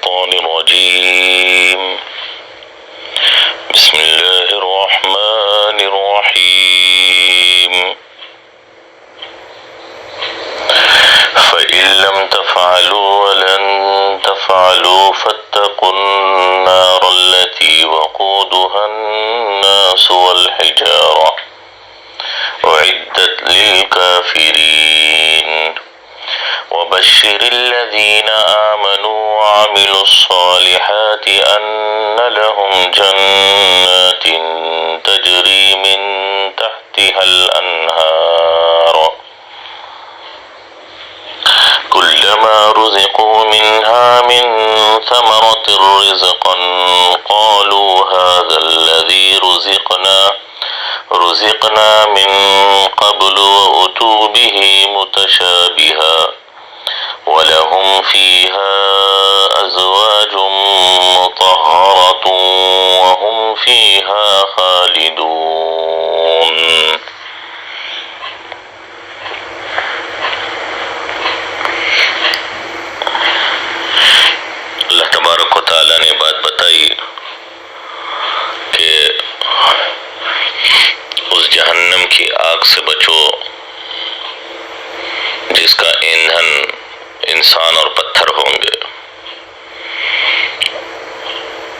الشيطان الرجيم بسم الله الرحمن الرحيم فإن لم تفعلوا ولن تفعلوا فاتقوا النار التي وقودها الناس والحجارة أعدت للكافرين وبشر الذين آمنوا وعملوا الصالحات أن لهم جنات تجري من تحتها الأنهار كلما رزقوا منها من ثمرة رزقا قالوا هذا الذي رزقنا من قبل وأتوا به متشابها ولهم فيها أزواج مطهرة وهم فيها خالدون. اللہ تبارک و تعالیٰ نے بات بتائی کہ اس جہنم کی آگ سے بچو جس کا ایندھن انسان اور پتھر ہوں گے.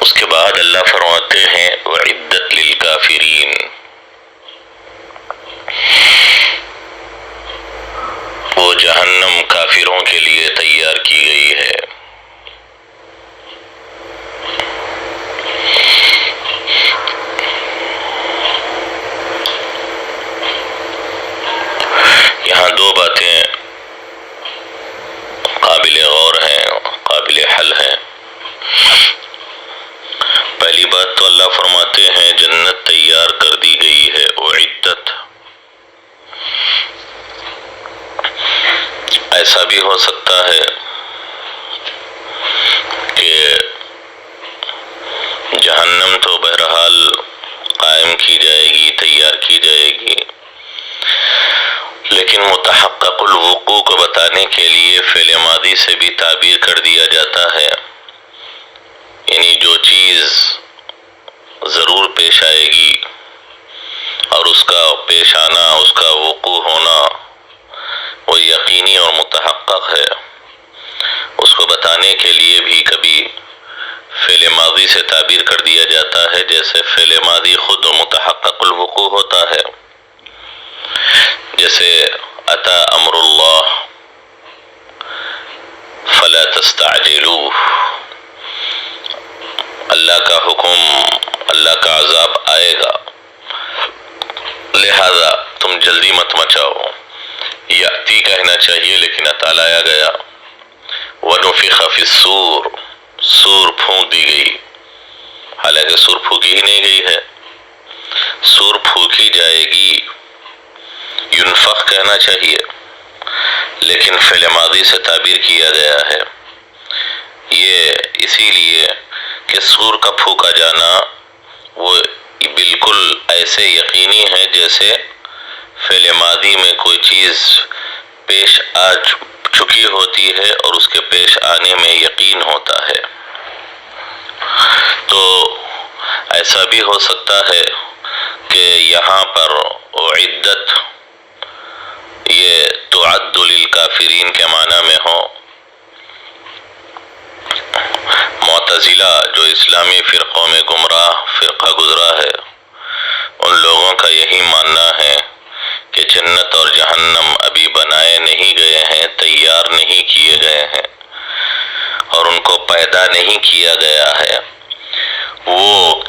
اس کے بعد اللہ فرماتے ہیں وعدت للکافرین، وہ جہنم کافروں کے لیے تیار کی گئی ہے. یہاں دو باتیں قابل غور ہیں، قابل حل ہیں. پہلی بات تو اللہ فرماتے ہیں جنت تیار کر دی گئی ہے، اعدت. ایسا بھی ہو سکتا ہے کہ جہنم تو بہرحال قائم کی جائے گی، تیار کی جائے گی، لیکن متحقق الوقوع کو بتانے کے لیے فعل ماضی سے بھی تعبیر کر دیا جاتا ہے. یعنی جو چیز ضرور پیش آئے گی اور اس کا پیش آنا، اس کا وقوع ہونا وہ یقینی اور متحقق ہے، اس کو بتانے کے لیے بھی کبھی فعل ماضی سے تعبیر کر دیا جاتا ہے، جیسے فعل ماضی خود متحقق الوقوع ہوتا ہے. جیسے اتا امر اللہ فلا تستعجلوہ، اللہ کا حکم، اللہ کا عذاب آئے گا، لہذا تم جلدی مت مچاؤ. یاتی کہنا چاہیے لیکن اتا لایا گیا. ونفخ فی الصور، سور پھونک دی گئی، حالانکہ سور پھونکی ہی نہیں گئی ہے، سور پھونکی جائے گی. ینفخ کہنا چاہیے لیکن فعل ماضی سے تعبیر کیا گیا ہے. یہ اسی لیے کہ سور کا پھونکا جانا وہ بالکل ایسے یقینی ہے جیسے فعل ماضی میں کوئی چیز پیش آ چکی ہوتی ہے اور اس کے پیش آنے میں یقین ہوتا ہے. تو ایسا بھی ہو سکتا ہے کہ یہاں پر اعدت یہ تعد للکافرین کے معنی میں ہو. معتزلہ جو اسلامی فرقوں میں گمراہ فرقہ گزرا ہے، ان لوگوں کا یہی ماننا ہے کہ جنت اور جہنم ابھی بنائے نہیں گئے ہیں، تیار نہیں کیے گئے ہیں اور ان کو پیدا نہیں کیا گیا ہے. وہ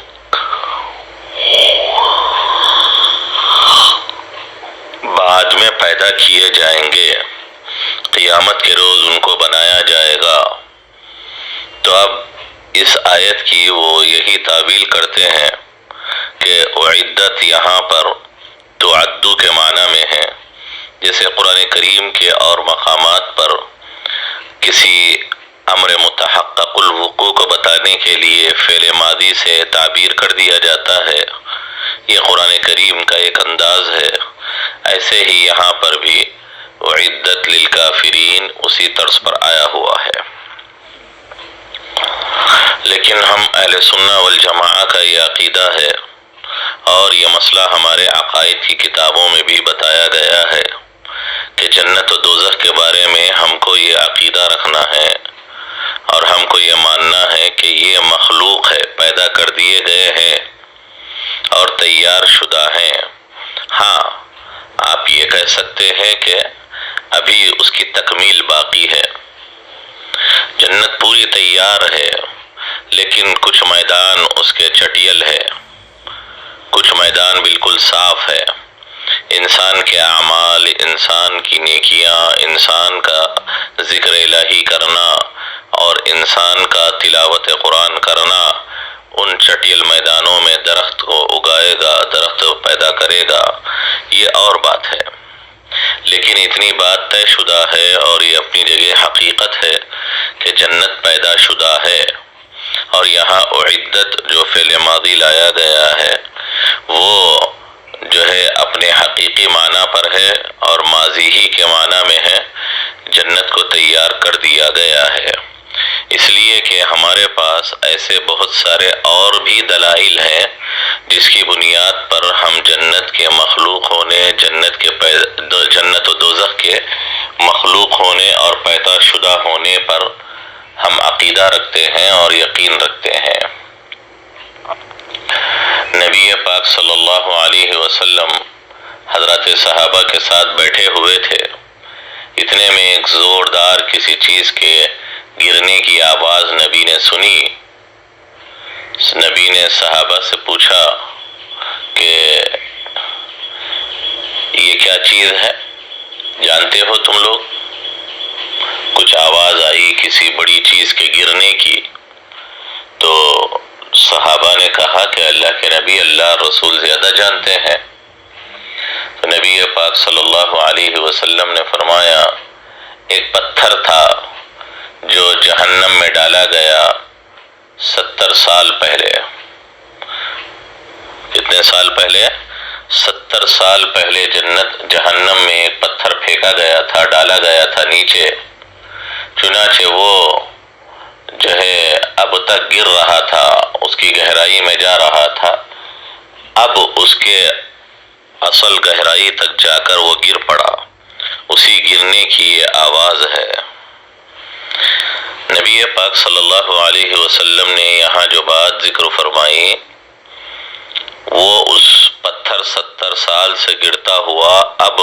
بعد میں پیدا کیے جائیں گے، قیامت کے روز ان کو بنایا جائے گا. تو اب اس آیت کی وہ یہی تعویل کرتے ہیں کہ اعدت یہاں پر تعدو کے معنی میں ہے. جیسے قرآن کریم کے اور مقامات پر کسی امر متحقق الوقوع کو بتانے کے لیے فعل ماضی سے تعبیر کر دیا جاتا ہے، یہ قرآن کریم کا ایک انداز ہے. ایسے ہی یہاں پر بھی اعدت للکافرین اسی طرز پر آیا ہوا ہے. لیکن ہم اہل سنہ والجماعہ کا یہ عقیدہ ہے، اور یہ مسئلہ ہمارے عقائد کی کتابوں میں بھی بتایا گیا ہے کہ جنت و دوزخ کے بارے میں ہم کو یہ عقیدہ رکھنا ہے اور ہم کو یہ ماننا ہے کہ یہ مخلوق ہے، پیدا کر دیے گئے ہیں اور تیار شدہ ہیں۔ ہاں، آپ یہ کہہ سکتے ہیں کہ ابھی اس کی تکمیل باقی ہے، جنت پوری تیار ہے لیکن کچھ میدان اس کے چٹیل ہے، کچھ میدان بالکل صاف ہے۔ انسان کے اعمال، انسان کی نیکیاں، انسان کا ذکر الہی کرنا اور انسان کا تلاوت قرآن کرنا ان چٹیل میدانوں میں درخت کو اگائے گا، درخت پیدا کرے گا، یہ اور بات ہے۔ لیکن اتنی بات طے شدہ ہے اور یہ اپنی جگہ حقیقت ہے کہ جنت پیدا شدہ ہے، اور یہاں اعدت جو فعل ماضی لایا گیا ہے وہ جو ہے اپنے حقیقی معنی پر ہے اور ماضی ہی کے معنی میں ہے، جنت کو تیار کر دیا گیا ہے۔ اس لیے کہ ہمارے پاس ایسے بہت سارے اور بھی دلائل ہیں جس کی بنیاد پر ہم جنت کے مخلوق ہونے، جنت و دوزخ کے مخلوق ہونے اور پیدا شدہ ہونے پر ہم عقیدہ رکھتے ہیں اور یقین رکھتے ہیں۔ نبی پاک صلی اللہ علیہ وسلم حضرات صحابہ کے ساتھ بیٹھے ہوئے تھے، اتنے میں ایک زوردار کسی چیز کے گرنے کی آواز نبی نے سنی۔ نبی نے صحابہ سے پوچھا کہ یہ کیا چیز ہے، جانتے ہو تم لوگ؟ کچھ آواز آئی کسی بڑی چیز کے گرنے کی، تو صحابہ نے کہا کہ اللہ کے نبی، اللہ رسول زیادہ جانتے ہیں۔ تو نبی پاک صلی اللہ علیہ وسلم نے فرمایا، ایک پتھر تھا جو جہنم میں ڈالا گیا 70 سال پہلے۔ کتنے سال پہلے؟ 70 سال پہلے جہنم میں ایک پتھر پھینکا گیا تھا، ڈالا گیا تھا نیچے، چنانچہ وہ جو ہے اب تک گر رہا تھا، اس کی گہرائی میں جا رہا تھا، اب اس کے اصل گہرائی تک جا کر وہ گر پڑا، اسی گرنے کی یہ آواز ہے۔ نبی پاک صلی اللہ علیہ وسلم نے یہاں جو بات ذکر فرمائی وہ اس پتھر 70 سال سے گرتا ہوا اب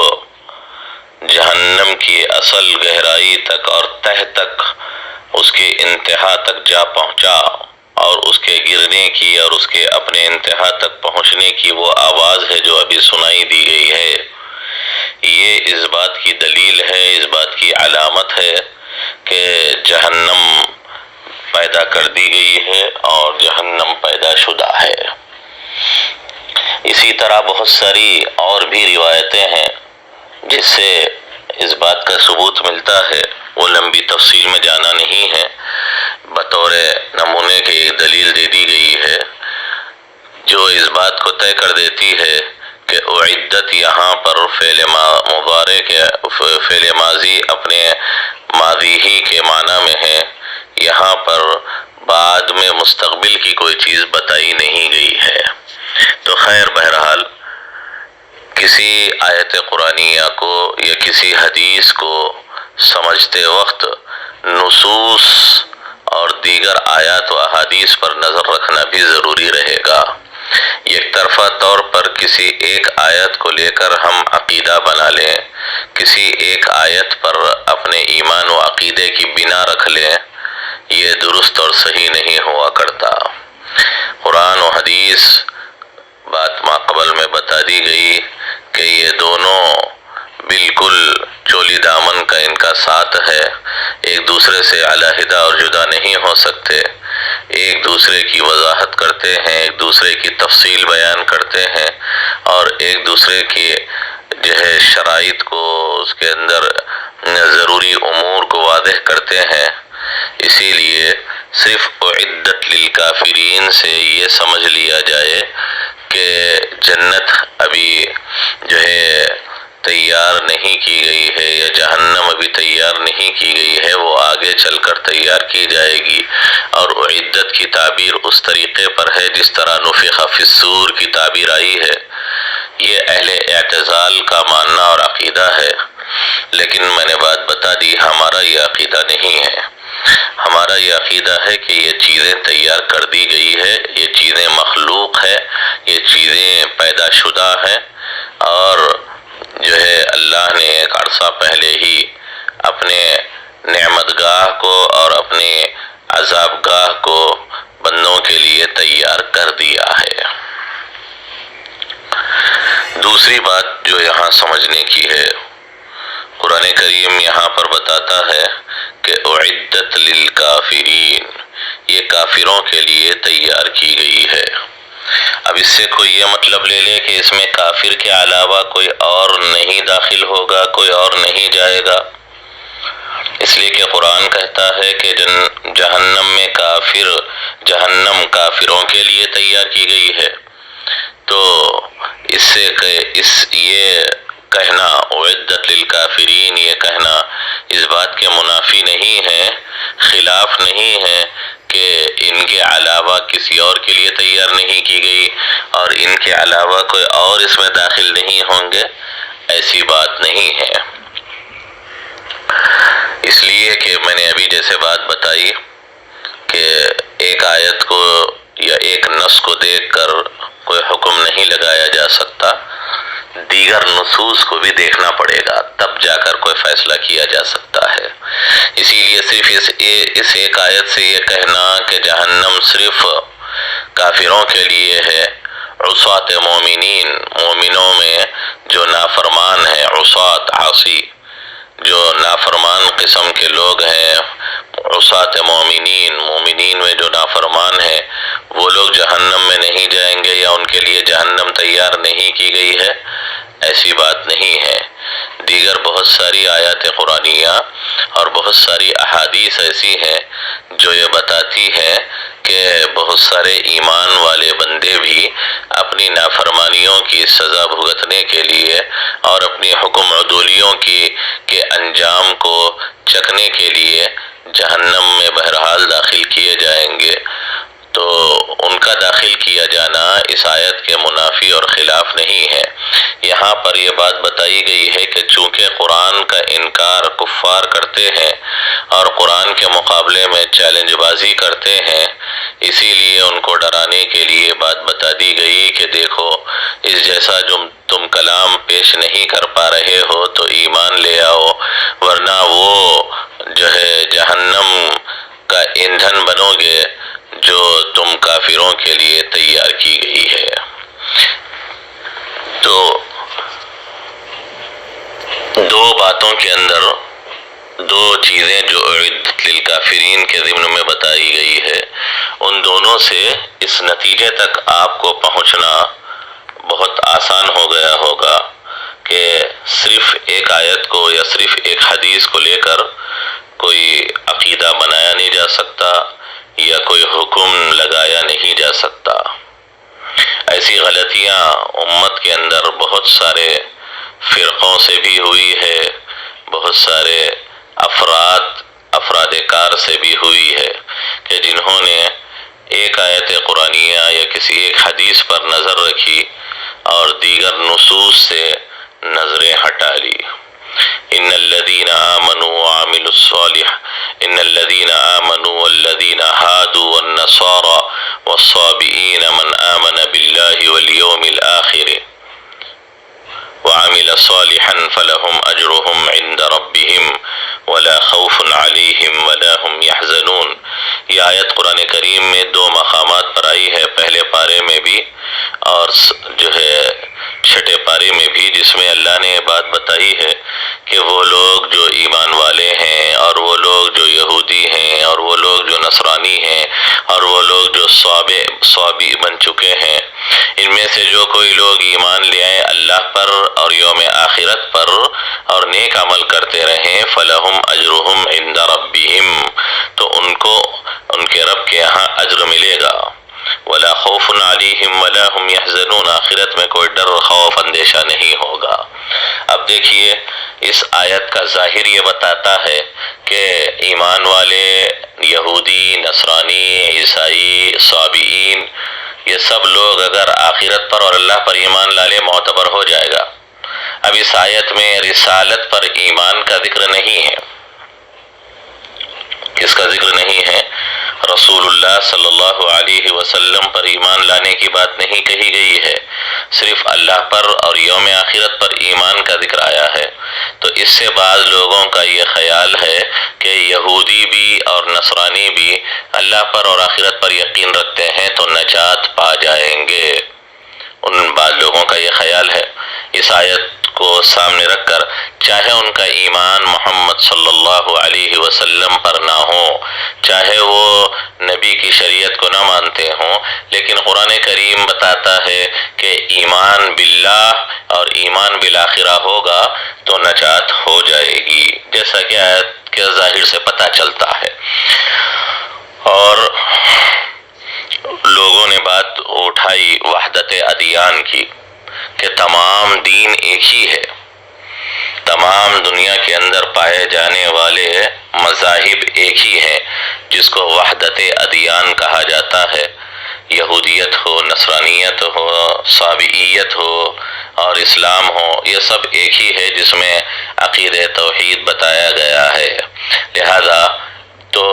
جہنم کی اصل گہرائی تک اور تہ تک، اس کے انتہا تک جا پہنچا، اور اس کے گرنے کی اور اس کے اپنے انتہا تک پہنچنے کی وہ آواز ہے جو ابھی سنائی دی گئی ہے۔ یہ اس بات کی دلیل ہے، اس بات کی علامت ہے کہ جہنم پیدا کر دی گئی ہے اور جہنم پیدا شدہ ہے۔ اسی طرح بہت ساری اور بھی روایتیں ہیں جس سے اس بات کا ثبوت ملتا ہے، وہ لمبی تفصیل میں جانا نہیں ہے، بطور نمونے کی ایک دلیل دے دی گئی ہے جو اس بات کو طے کر دیتی ہے کہ اعدت یہاں پر فعل مضارع کے فعل ماضی اپنے ماضی ہی کے معنی میں ہے، یہاں پر بعد میں مستقبل کی کوئی چیز بتائی نہیں گئی ہے۔ تو خیر، بہرحال کسی آیت قرآنیہ کو یا کسی حدیث کو سمجھتے وقت نصوص اور دیگر آیات و احادیث پر نظر رکھنا بھی ضروری رہے گا۔ یک طرفہ طور پر کسی ایک آیت کو لے کر ہم عقیدہ بنا لیں، کسی ایک آیت پر اپنے ایمان و عقیدے کی بنا رکھ لیں، یہ درست اور صحیح نہیں ہوا کرتا۔ قرآن و حدیث بات ماقبل میں بتا دی گئی کہ یہ دونوں بالکل چولی دامن کا ان کا ساتھ ہے، ایک دوسرے سے علیحدہ اور جدا نہیں ہو سکتے، ایک دوسرے کی وضاحت کرتے ہیں، ایک دوسرے کی تفصیل بیان کرتے ہیں، اور ایک دوسرے کی جو ہے شرائط کو، اس کے اندر ضروری امور کو واضح کرتے ہیں۔ اسی لیے صرف اعدت للکافرین سے یہ سمجھ لیا جائے کہ جنت ابھی جو ہے تیار نہیں کی گئی ہے یا جہنم ابھی تیار نہیں کی گئی ہے، وہ آگے چل کر تیار کی جائے گی، اور اعدت کی تعبیر اس طریقے پر ہے جس طرح نفخ فی الصور کی تعبیر آئی ہے۔ یہ اہل اعتزال کا ماننا اور عقیدہ ہے، لیکن میں نے بات بتا دی ہمارا یہ عقیدہ نہیں ہے۔ ہمارا یہ عقیدہ ہے کہ یہ چیزیں تیار کر دی گئی ہے، یہ چیزیں مخلوق ہے، یہ چیزیں پیدا شدہ ہیں، اور جو ہے اللہ نے ایک عرصہ پہلے ہی اپنے نعمت گاہ کو اور اپنے عذاب گاہ کو بندوں کے لیے تیار کر دیا ہے۔ دوسری بات جو یہاں سمجھنے کی ہے، قرآن کریم یہاں پر بتاتا ہے کہ اعدت للکافرین، یہ کافروں کے لیے تیار کی گئی ہے۔ اب اس سے کوئی یہ مطلب لے لے کہ اس میں کافر کے علاوہ کوئی اور نہیں داخل ہوگا، کوئی اور نہیں جائے گا، اس لیے کہ قرآن کہتا ہے کہ جہنم میں جہنم کافروں کے لیے تیار کی گئی ہے، تو اس سے یہ کہنا اعدت للکافرین، یہ کہنا اس بات کے منافی نہیں ہے، خلاف نہیں ہے کہ ان کے علاوہ کسی اور کے لیے تیار نہیں کی گئی اور ان کے علاوہ کوئی اور اس میں داخل نہیں ہوں گے، ایسی بات نہیں ہے۔ اس لیے کہ میں نے ابھی جیسے بات بتائی کہ ایک آیت کو یا ایک نص کو دیکھ کر کوئی حکم نہیں لگایا جا سکتا، دیگر نصوص کو بھی دیکھنا پڑے گا، تب جا کر کوئی فیصلہ کیا جا سکتا ہے۔ اسی لیے صرف اس ایک آیت سے یہ کہنا کہ جہنم صرف کافروں کے لیے ہے، عصات مومنین، مومنوں میں جو نافرمان ہیں، عصات عاصی، جو نافرمان قسم کے لوگ ہیں، عصات مومنین، مومنین میں جو نافرمان ہیں، وہ لوگ جہنم میں نہیں جائیں گے یا ان کے لیے جہنم تیار نہیں کی گئی ہے، ایسی بات نہیں ہے۔ دیگر بہت ساری آیات قرآنیہ اور بہت ساری احادیث ایسی ہیں جو یہ بتاتی ہیں کہ بہت سارے ایمان والے بندے بھی اپنی نافرمانیوں کی سزا بھگتنے کے لیے اور اپنی حکم عدولیوں کے انجام کو چکھنے کے لیے جہنم میں بہرحال داخل کیے جائیں گے، تو ان کا داخل کیا جانا اس آیت کے منافی اور خلاف نہیں ہے۔ یہاں پر یہ بات بتائی گئی ہے کہ چونکہ قرآن کا انکار کفار کرتے ہیں اور قرآن کے مقابلے میں چیلنج بازی کرتے ہیں، اسی لیے ان کو ڈرانے کے لیے بات بتا دی گئی کہ دیکھو اس جیسا جو تم کلام پیش نہیں کر پا رہے ہو تو ایمان لے آؤ، ورنہ وہ جو ہے جہنم کا ایندھن بنو گے جو تم کافروں کے لیے تیار کی گئی ہے۔ تو دو باتوں کے اندر دو چیزیں جو اعدت للکافرین کے ضمن میں بتائی گئی ہے، ان دونوں سے اس نتیجے تک آپ کو پہنچنا بہت آسان ہو گیا ہوگا کہ صرف ایک آیت کو یا صرف ایک حدیث کو لے کر کوئی عقیدہ بنایا نہیں جا سکتا یا کوئی حکم لگایا نہیں جا سکتا۔ ایسی غلطیاں امت کے اندر بہت سارے فرقوں سے بھی ہوئی ہے، بہت سارے افراد کار سے بھی ہوئی ہے کہ جنہوں نے ایک آیت قرآنیہ یا کسی ایک حدیث پر نظر رکھی اور دیگر نصوص سے نظریں ہٹا لی۔ ان الذين آمنوا وعملوا الصالحات ان الذين آمنوا والذين هادوا والنصارى والصابئين من آمن بالله واليوم الآخر وعمل صالحا فلهم أجرهم عند ربهم ولا خوف عليهم ولا هم يحزنون۔ یہ آیت قرآن کریم میں دو مقامات پر آئی ہے، پہلے پارے میں بھی اور جو ہے چھٹے پارے میں بھی، جس میں اللہ نے یہ بات بتائی ہے کہ وہ لوگ جو ایمان والے ہیں اور وہ لوگ جو یہودی ہیں اور وہ لوگ جو نصرانی ہیں اور وہ لوگ جو صابی بن چکے ہیں، ان میں سے جو کوئی لوگ ایمان لے آئے اللہ پر اور یوم آخرت پر اور نیک عمل کرتے رہیں، فلہم اجرہم عند ربہم، تو ان کو ان کے رب کے یہاں اجر ملے گا، ولا خوف علیہم ولا هم يحزنون، آخرت میں کوئی ڈر خوف اندیشہ نہیں ہوگا۔ اب دیکھیے اس آیت کا ظاہر یہ بتاتا ہے کہ ایمان والے یہودی، نصرانی، عیسائی، صابئین، یہ سب لوگ اگر آخرت پر اور اللہ پر ایمان لالے معتبر ہو جائے گا۔ اب اس آیت میں رسالت پر ایمان کا ذکر نہیں ہے، اس کا ذکر نہیں ہے، رسول اللہ صلی اللہ علیہ وسلم پر ایمان لانے کی بات نہیں کہی گئی ہے، صرف اللہ پر اور یوم آخرت پر ایمان کا ذکر آیا ہے۔ تو اس سے بعض لوگوں کا یہ خیال ہے کہ یہودی بھی اور نصرانی بھی اللہ پر اور آخرت پر یقین رکھتے ہیں تو نجات پا جائیں گے، ان بعض لوگوں کا یہ خیال ہے۔ اس آیت کو سامنے رکھ کر چاہے ان کا ایمان محمد صلی اللہ علیہ وسلم پر نہ ہو، چاہے وہ نبی کی شریعت کو نہ مانتے ہوں، لیکن قرآن کریم بتاتا ہے کہ ایمان باللہ اور ایمان بالآخرہ ہوگا تو نجات ہو جائے گی، جیسا کہ آیت کے ظاہر سے پتہ چلتا ہے۔ اور لوگوں نے بات اٹھائی وحدت ادیان کی کہ تمام دین ایک ہی ہے، تمام دنیا کے اندر پائے جانے والے مذاہب ایک ہی ہیں، جس کو وحدت ادیان کہا جاتا ہے۔ یہودیت ہو، نصرانیت ہو، صابئیت ہو اور اسلام ہو، یہ سب ایک ہی ہے جس میں عقید توحید بتایا گیا ہے۔ لہذا تو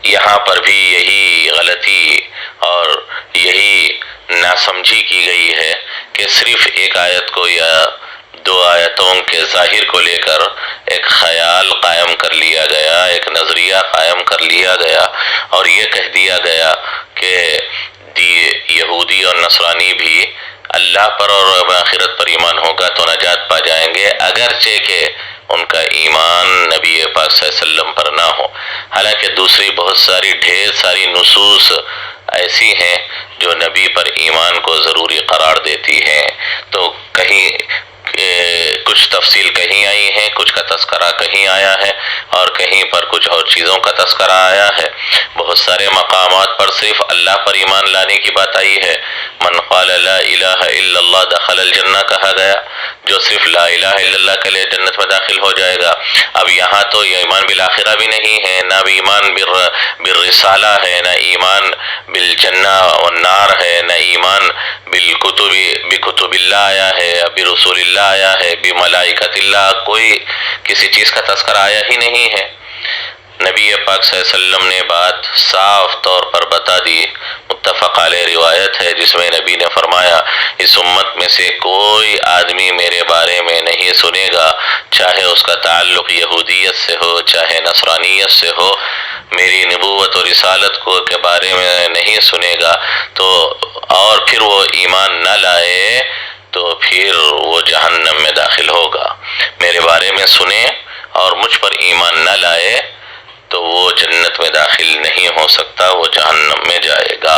یہاں پر بھی یہی غلطی اور یہی ناسمجھی کی گئی ہے کہ صرف ایک آیت کو یا دو آیتوں کے ظاہر کو لے کر ایک خیال قائم کر لیا گیا، ایک نظریہ قائم کر لیا گیا اور یہ کہہ دیا گیا کہ یہودی اور نصرانی بھی اللہ پر اور آخرت پر ایمان ہوگا تو نجات پا جائیں گے، اگرچہ کہ ان کا ایمان نبی پاک صلی اللہ علیہ وسلم پر نہ ہو۔ حالانکہ دوسری بہت ساری ڈھیر ساری نصوص ایسی ہیں جو نبی پر ایمان کو ضروری قرار دیتی ہیں، تو کہیں کچھ تفصیل کہیں آئی ہے، کچھ کا تذکرہ کہیں آیا ہے اور کہیں پر کچھ اور چیزوں کا تذکرہ آیا ہے۔ بہت سارے مقامات پر صرف اللہ پر ایمان لانے کی بات آئی ہے، من قال لا الہ الا اللہ دخل الجنہ کہا گیا، جو صرف لا الہ الا اللہ کے لئے جنت میں داخل ہو جائے گا۔ اب یہاں تو یہ ایمان بالآخرہ بھی نہیں ہے، نہ بھی ایمان بالرسالہ ہے، نہ ایمان بالجنہ والنار ہے، نہ ایمان بکتب اللہ آیا ہے، برسول اللہ آیا ہے، بملائکۃ اللہ، کوئی کسی چیز کا تذکرہ آیا ہی نہیں ہے۔ نبی پاک صلی اللہ علیہ وسلم نے بات صاف طور پر بتا دی، متفق علیہ روایت ہے جس میں نبی نے فرمایا اس امت میں سے کوئی آدمی میرے بارے میں نہیں سنے گا، چاہے اس کا تعلق یہودیت سے ہو چاہے نصرانیت سے ہو، میری نبوت اور رسالت کو کے بارے میں نہیں سنے گا تو اور پھر وہ ایمان نہ لائے تو پھر وہ جہنم میں داخل ہوگا۔ میرے بارے میں سنے اور مجھ پر ایمان نہ لائے تو وہ جنت میں داخل نہیں ہو سکتا، وہ جہنم میں جائے گا۔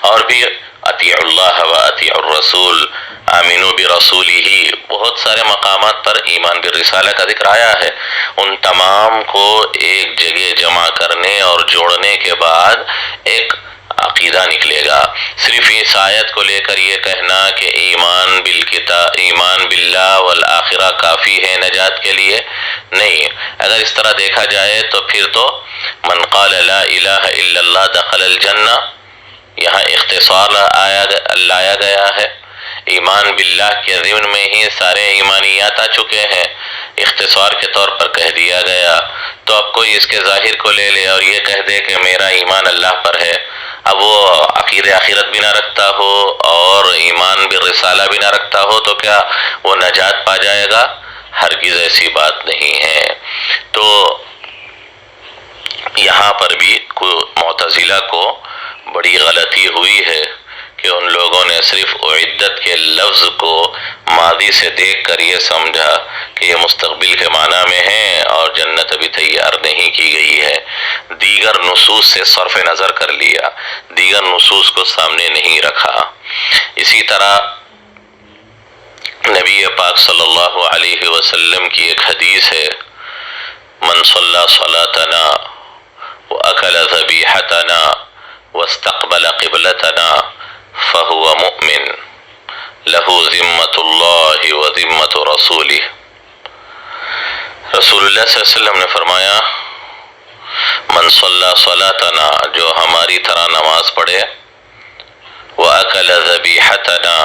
اور بھی اطیعوا اللہ و اطیعوا الرسول آمنوا برسولہ، بہت سارے مقامات پر ایمان بالرسالہ کا ذکر آیا ہے۔ ان تمام کو ایک جگہ جمع کرنے اور جوڑنے کے بعد ایک عقیدہ نکلے گا۔ صرف اس آیت کو لے کر یہ کہنا کہ ایمان باللہ والآخرہ کافی ہے نجات کے لیے نہیں، اگر اس طرح دیکھا جائے تو پھر تو من قال لا الہ الا اللہ دخل الجنہ، یہاں اختصار لایا گیا ہے، ایمان باللہ کے ضمن میں ہی سارے ایمانیات آ چکے ہیں، اختصار کے طور پر کہہ دیا گیا۔ تو اب کوئی اس کے ظاہر کو لے لے اور یہ کہہ دے کہ میرا ایمان اللہ پر ہے، اب وہ عقید آخرت بھی نہ رکھتا ہو اور ایمان بالرسالہ بھی نہ رکھتا ہو تو کیا وہ نجات پا جائے گا؟ ہرگز ایسی بات نہیں ہے۔ تو یہاں پر بھی معتزلہ کو بڑی غلطی ہوئی ہے کہ ان لوگوں نے صرف اعدت کے لفظ کو ماضی سے دیکھ کر یہ سمجھا کہ یہ مستقبل کے معنی میں ہے اور جنت ابھی تیار نہیں کی گئی ہے، دیگر نصوص سے صرف نظر کر لیا، دیگر نصوص کو سامنے نہیں رکھا۔ اسی طرح نبی پاک صلی اللہ علیہ وسلم کی ایک حدیث ہے، من صلی صلاتنا وأكل ذبیحتنا واستقبل قبلتنا فهو مؤمن له ذمة اللہ وذمة رسولہ۔ رسول اللہ صلی اللہ علیہ وسلم نے فرمایا من صلی صلاتنا، جو ہماری طرح نماز پڑھے، وَأَكَلَ ذَبِيحَتَنَا،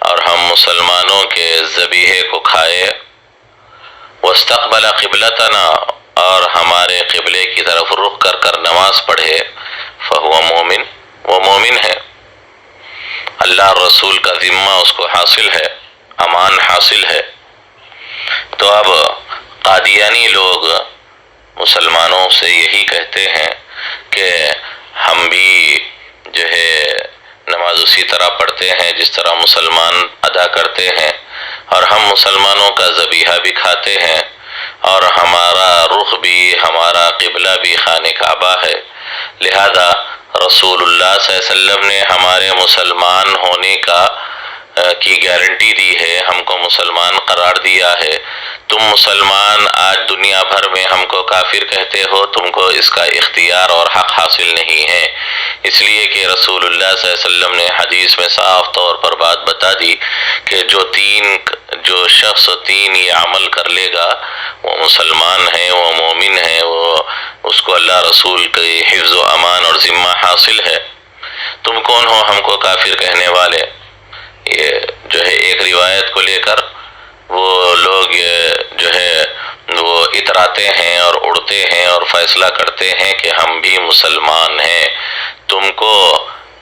اور ہم مسلمانوں کے ذبیحے کو کھائے، وَاسْتَقْبَلَ قِبْلَتَنَا، اور ہمارے قبلے کی طرف رخ کر کر نماز پڑھے، فَهُوَ مُؤْمِن، وہ مومن ہے، اللہ رسول کا ذمہ اس کو حاصل ہے، امان حاصل ہے۔ تو اب قادیانی لوگ مسلمانوں سے یہی کہتے ہیں کہ ہم بھی جو ہے نماز اسی طرح پڑھتے ہیں جس طرح مسلمان ادا کرتے ہیں، اور ہم مسلمانوں کا ذبیحہ بھی کھاتے ہیں، اور ہمارا رخ بھی، ہمارا قبلہ بھی خانہ کعبہ ہے، لہذا رسول اللہ صلی اللہ علیہ وسلم نے ہمارے مسلمان ہونے کی گارنٹی دی ہے، ہم کو مسلمان قرار دیا ہے۔ تم مسلمان آج دنیا بھر میں ہم کو کافر کہتے ہو، تم کو اس کا اختیار اور حق حاصل نہیں ہے، اس لیے کہ رسول اللہ صلی اللہ علیہ وسلم نے حدیث میں صاف طور پر بات بتا دی کہ جو شخص تین یہ عمل کر لے گا وہ مسلمان ہے، وہ مومن ہے، اس کو اللہ رسول کے حفظ و امان اور ذمہ حاصل ہے۔ تم کون ہو ہم کو کافر کہنے والے؟ یہ جو ہے ایک روایت کو لے کر وہ لوگ جو ہے وہ اتراتے ہیں اور اڑتے ہیں اور فیصلہ کرتے ہیں کہ ہم بھی مسلمان ہیں، تم کو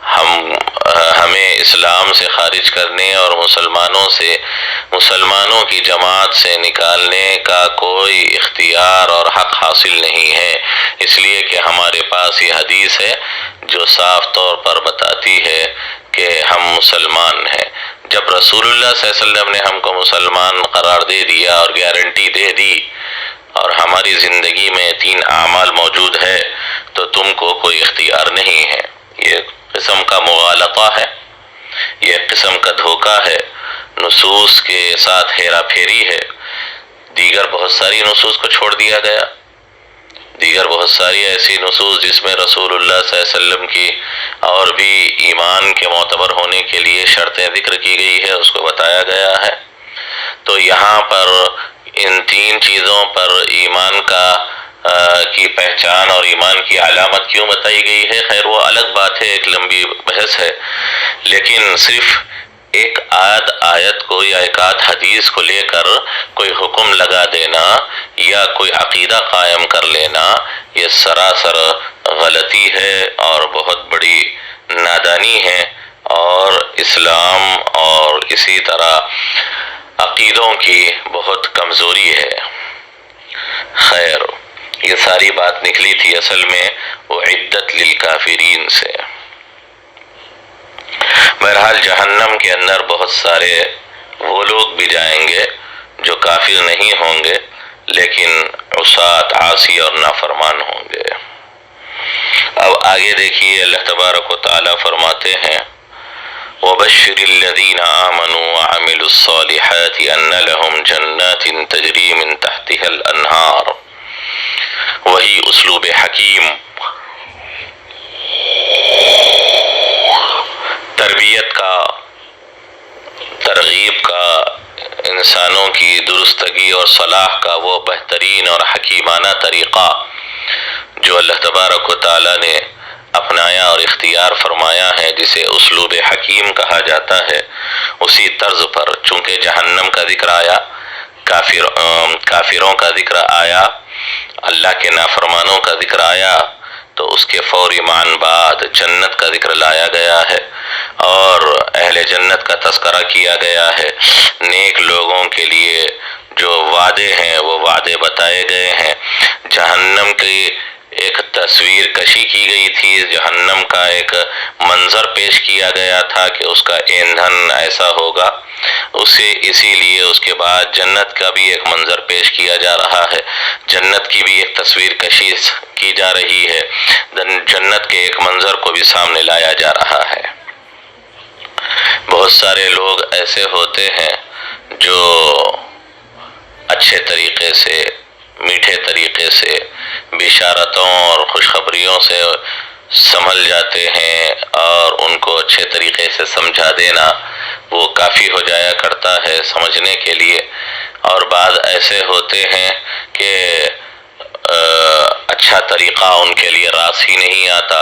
ہمیں اسلام سے خارج کرنے اور مسلمانوں کی جماعت سے نکالنے کا کوئی اختیار اور حق حاصل نہیں ہے، اس لیے کہ ہمارے پاس یہ حدیث ہے جو صاف طور پر بتاتی ہے کہ ہم مسلمان ہیں۔ جب رسول اللہ صلی اللہ علیہ وسلم نے ہم کو مسلمان قرار دے دیا اور گارنٹی دے دی، اور ہماری زندگی میں تین اعمال موجود ہے، تو تم کو کوئی اختیار نہیں ہے۔ یہ قسم کا مغالطہ ہے، یہ قسم کا دھوکہ ہے، نصوص کے ساتھ ہیرا پھیری ہے۔ دیگر بہت ساری نصوص کو چھوڑ دیا گیا، دیگر بہت ساری ایسی نصوص جس میں رسول اللہ صلی اللہ علیہ وسلم کی اور بھی ایمان کے معتبر ہونے کے لیے شرطیں ذکر کی گئی ہے، اس کو بتایا گیا ہے۔ تو یہاں پر ان تین چیزوں پر ایمان کی پہچان اور ایمان کی علامت کیوں بتائی گئی ہے، خیر وہ الگ بات ہے، ایک لمبی بحث ہے، لیکن صرف ایک آیت کو یا ایک حدیث کو لے کر کوئی حکم لگا دینا یا کوئی عقیدہ قائم کر لینا، یہ سراسر غلطی ہے اور بہت بڑی نادانی ہے، اور اسلام اور اسی طرح عقیدوں کی بہت کمزوری ہے۔ خیر، یہ ساری بات نکلی تھی اصل میں اعدت للکافرین سے۔ بہرحال جہنم کے اندر بہت سارے وہ لوگ بھی جائیں گے جو کافر نہیں ہوں گے لیکن عصات، عاصی اور نافرمان ہوں گے۔ اب آگے دیکھیے، اللہ تبارک و تعالیٰ فرماتے ہیں وَبَشِّرِ الَّذِينَ آمَنُوا وَعَمِلُوا الصَّالِحَاتِ أَنَّ لَهُمْ جَنَّاتٍ تَجْرِي مِن تَحْتِهَا الْأَنْهَارُ۔ وہی اسلوب حکیم، تربیت کا، ترغیب کا، انسانوں کی درستگی اور صلاح کا وہ بہترین اور حکیمانہ طریقہ جو اللہ تبارک و تعالیٰ نے اپنایا اور اختیار فرمایا ہے، جسے اسلوب حکیم کہا جاتا ہے، اسی طرز پر چونکہ جہنم کا ذکر آیا، کافروں کا ذکر آیا، اللہ کے نافرمانوں کا ذکر آیا، تو اس کے فوری معاً بعد جنت کا ذکر لایا گیا ہے اور اہل جنت کا تذکرہ کیا گیا ہے۔ نیک لوگوں کے لیے جو وعدے ہیں وہ وعدے بتائے گئے ہیں۔ جہنم کی ایک تصویر کشی کی گئی تھی، جہنم کا ایک منظر پیش کیا گیا تھا کہ اس کا ایندھن ایسا ہوگا، اسی لیے اس کے بعد جنت کا بھی ایک منظر پیش کیا جا رہا ہے، جنت کی بھی ایک تصویر کشی کی جا رہی ہے، جنت کے ایک منظر کو بھی سامنے لایا جا رہا ہے۔ بہت سارے لوگ ایسے ہوتے ہیں جو اچھے طریقے سے، میٹھے طریقے سے بشارتوں اور خوشخبریوں سے سنبھل جاتے ہیں اور ان کو اچھے طریقے سے سمجھا دینا وہ کافی ہو جایا کرتا ہے سمجھنے کے لیے، اور بعض ایسے ہوتے ہیں کہ اچھا طریقہ ان کے لیے راس ہی نہیں آتا،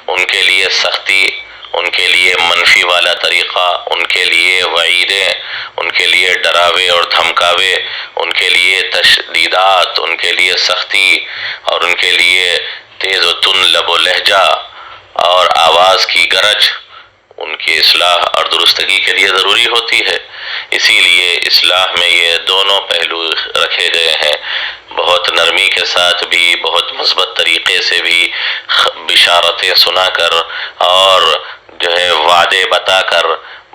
ان کے لیے سختی، ان کے لیے منفی والا طریقہ، ان کے لیے وعیدیں، ان کے لیے ڈراوے اور دھمکاوے، ان کے لیے تشدیدات، ان کے لیے سختی، اور ان کے لیے تیز و تند لب و لہجہ اور آواز کی گرج ان کی اصلاح اور درستگی کے لیے ضروری ہوتی ہے۔ اسی لیے اصلاح میں یہ دونوں پہلو رکھے گئے ہیں، بہت نرمی کے ساتھ بھی، بہت مثبت طریقے سے بھی، بشارتیں سنا کر اور وعدے بتا کر،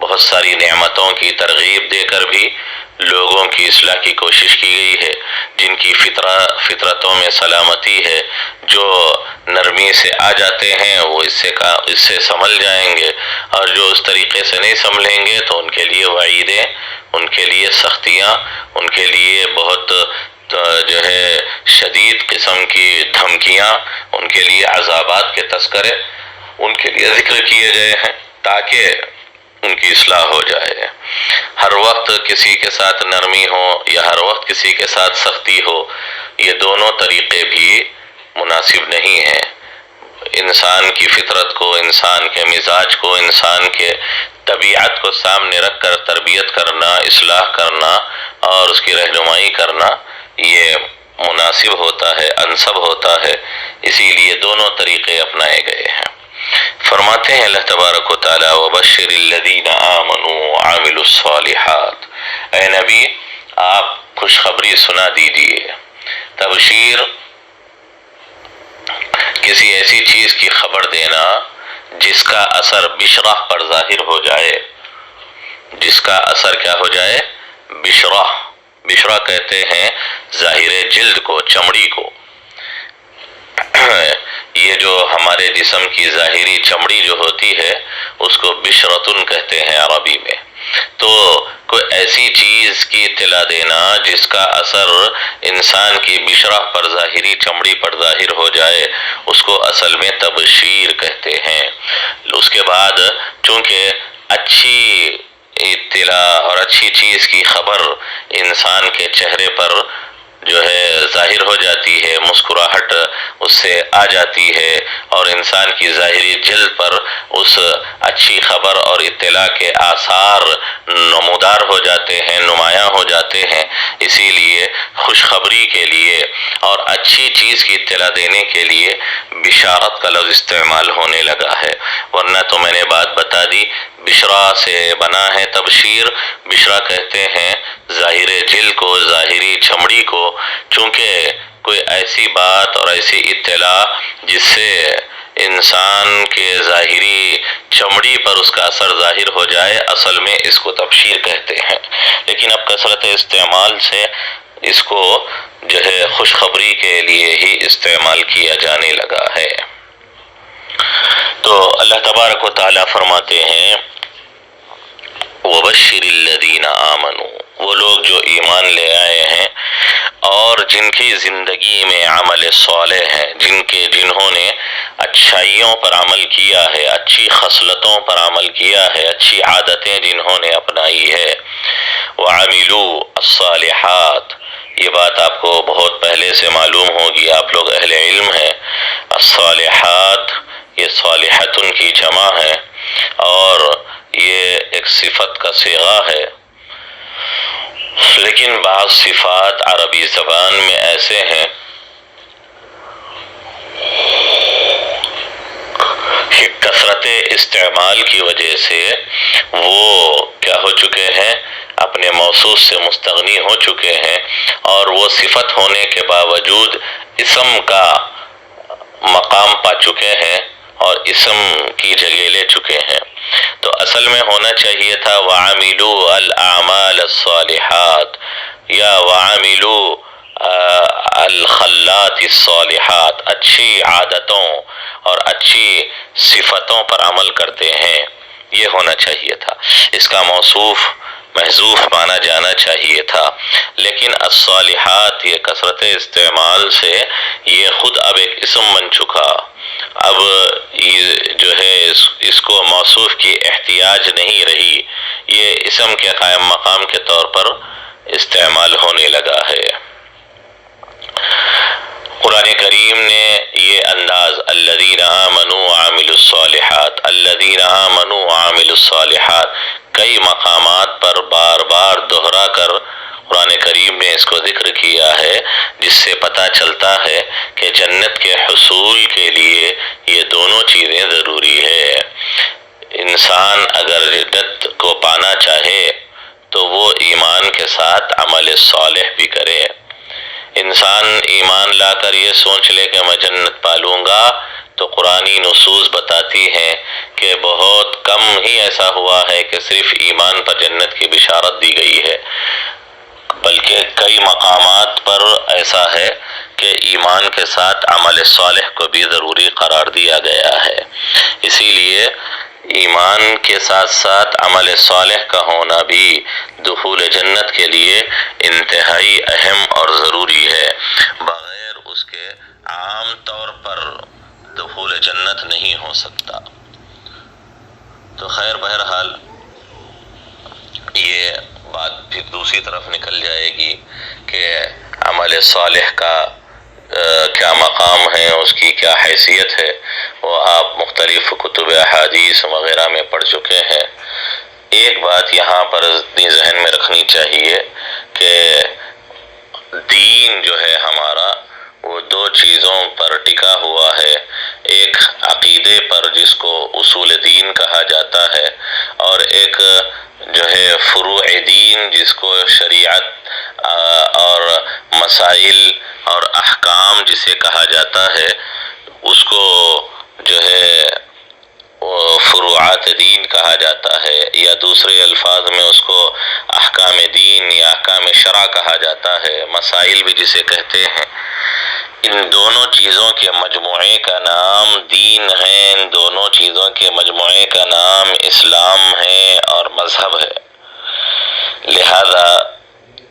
بہت ساری نعمتوں کی ترغیب دے کر بھی لوگوں کی اصلاح کی کوشش کی گئی ہے۔ جن کی فطرتوں میں سلامتی ہے، جو نرمی سے آ جاتے ہیں، وہ اس سے سنبھل جائیں گے، اور جو اس طریقے سے نہیں سنبھلیں گے تو ان کے لیے وعیدیں، ان کے لیے سختیاں، ان کے لیے بہت شدید قسم کی دھمکیاں، ان کے لیے عذابات کے تذکرے ان کے لیے ذکر کیے گئے ہیں تاکہ ان کی اصلاح ہو جائے۔ ہر وقت کسی کے ساتھ نرمی ہو یا ہر وقت کسی کے ساتھ سختی ہو، یہ دونوں طریقے بھی مناسب نہیں ہیں۔ انسان کی فطرت کو، انسان کے مزاج کو، انسان کے طبیعت کو سامنے رکھ کر تربیت کرنا، اصلاح کرنا اور اس کی رہنمائی کرنا یہ مناسب ہوتا ہے، انسب ہوتا ہے۔ اسی لیے دونوں طریقے اپنائے گئے ہیں۔ فرماتے ہیں اللہ تبارک و تعالی وَبَشِّرِ الَّذِينَ آمَنُوا وَعَمِلُوا الصَّالِحَاتِ، اے نبی آپ خوشخبری سنا دیجئے۔ تبشیر کسی ایسی چیز کی خبر دینا جس کا اثر بشرہ پر ظاہر ہو جائے، جس کا اثر کیا ہو جائے؟ بشرہ کہتے ہیں ظاہر جلد کو، چمڑی کو۔ یہ جو ہمارے جسم کی ظاہری چمڑی جو ہوتی ہے اس کو بشرتن کہتے ہیں عربی میں۔ تو کوئی ایسی چیز کی اطلاع دینا جس کا اثر انسان کی بشرہ پر، ظاہری چمڑی پر ظاہر ہو جائے، اس کو اصل میں تبشیر کہتے ہیں۔ اس کے بعد چونکہ اچھی اطلاع اور اچھی چیز کی خبر انسان کے چہرے پر ظاہر ہو جاتی ہے، مسکراہٹ اس سے آ جاتی ہے، اور انسان کی ظاہری جلد پر اس اچھی خبر اور اطلاع کے آثار نمودار ہو جاتے ہیں، نمایاں ہو جاتے ہیں۔ اسی لیے خوشخبری کے لیے اور اچھی چیز کی اطلاع دینے کے لیے بشارت کا لفظ استعمال ہونے لگا ہے، ورنہ تو میں نے بات بتا دی بشرا سے بنا ہے تبشیر۔ بشرا کہتے ہیں ظاہر جلد کو، ظاہری چمڑی کو، چونکہ کوئی ایسی بات اور ایسی اطلاع جس سے انسان کے ظاہری چمڑی پر اس کا اثر ظاہر ہو جائے، اصل میں اس کو تبشیر کہتے ہیں، لیکن اب کثرت استعمال سے اس کو خوشخبری کے لیے ہی استعمال کیا جانے لگا ہے۔ تو اللہ تبارک و تعالیٰ فرماتے ہیں وَبَشِّرِ الَّذِينَ آمَنُوا، وہ لوگ جو ایمان لے آئے ہیں اور جن کی زندگی میں عمل صالح ہے، جنہوں نے اچھائیوں پر عمل کیا ہے، اچھی خصلتوں پر عمل کیا ہے، اچھی عادتیں جنہوں نے اپنائی ہے۔ وَعَمِلُوا الصَّالِحَاتِ، یہ بات آپ کو بہت پہلے سے معلوم ہوگی، آپ لوگ اہل علم ہیں۔ الصالحات یہ صالحتن کی جمع ہے اور یہ ایک صفت کا صیغہ ہے، لیکن بعض صفات عربی زبان میں ایسے ہیں کہ کثرت استعمال کی وجہ سے وہ کیا ہو چکے ہیں، اپنے موصوف سے مستغنی ہو چکے ہیں، اور وہ صفت ہونے کے باوجود اسم کا مقام پا چکے ہیں اور اسم کی جگہ لے چکے ہیں۔ تو اصل میں ہونا چاہیے تھا وَعَمِلُوا الْأَعْمَالَ الصَّالِحَاتِ یا وَعَمِلُوا الْخَلَّاتِ الصَّالِحَاتِ، اچھی عادتوں اور اچھی صفتوں پر عمل کرتے ہیں، یہ ہونا چاہیے تھا۔ اس کا موصوف محذوف مانا جانا چاہیے تھا، لیکن الصالحات یہ کثرت استعمال سے یہ خود اب ایک اسم بن چکا، اب یہ اس کو موصوف کی احتیاج نہیں رہی، یہ اسم کے قائم مقام کے طور پر استعمال ہونے لگا ہے۔ قرآن کریم نے یہ انداز الذین آمنوا وعملوا الصالحات، الذین آمنوا وعملوا الصالحات کئی مقامات پر بار بار دہرا کر قرآن کریم نے اس کو ذکر کیا ہے، جس سے پتہ چلتا ہے کہ جنت کے حصول کے لیے یہ دونوں چیزیں ضروری ہے۔ انسان اگر جنت کو پانا چاہے تو وہ ایمان کے ساتھ عمل صالح بھی کرے۔ انسان ایمان لا کر یہ سوچ لے کہ میں جنت پالوں گا تو قرآنی نصوص بتاتی ہیں کہ بہت کم ہی ایسا ہوا ہے کہ صرف ایمان پر جنت کی بشارت دی گئی ہے، بلکہ کئی مقامات پر ایسا ہے کہ ایمان کے ساتھ عمل صالح کو بھی ضروری قرار دیا گیا ہے۔ اسی لیے ایمان کے ساتھ ساتھ عمل صالح کا ہونا بھی دخول جنت کے لیے انتہائی اہم اور ضروری ہے۔ بغیر اس کے عام طور پر دخول جنت نہیں ہو سکتا۔ تو خیر بہرحال یہ بات پھر دوسری طرف نکل جائے گی کہ عمل صالح کا کیا مقام ہے، اس کی کیا حیثیت ہے، وہ آپ مختلف کتب احادیث وغیرہ میں پڑھ چکے ہیں۔ ایک بات یہاں پر اپنی ذہن میں رکھنی چاہیے کہ دین جو ہے ہمارا وہ دو چیزوں پر ٹکا ہوا ہے، ایک عقیدے پر جس کو اصول دین کہا جاتا ہے، اور ایک جو ہے فروع دین جس کو شریعت اور مسائل اور احکام جسے کہا جاتا ہے، اس کو جو ہے فروعات دین کہا جاتا ہے، یا دوسرے الفاظ میں اس کو احکام دین یا احکام شرع کہا جاتا ہے، مسائل بھی جسے کہتے ہیں۔ ان دونوں چیزوں کے مجموعے کا نام دین ہے، ان دونوں چیزوں کے مجموعے کا نام اسلام ہے اور مذہب ہے۔ لہذا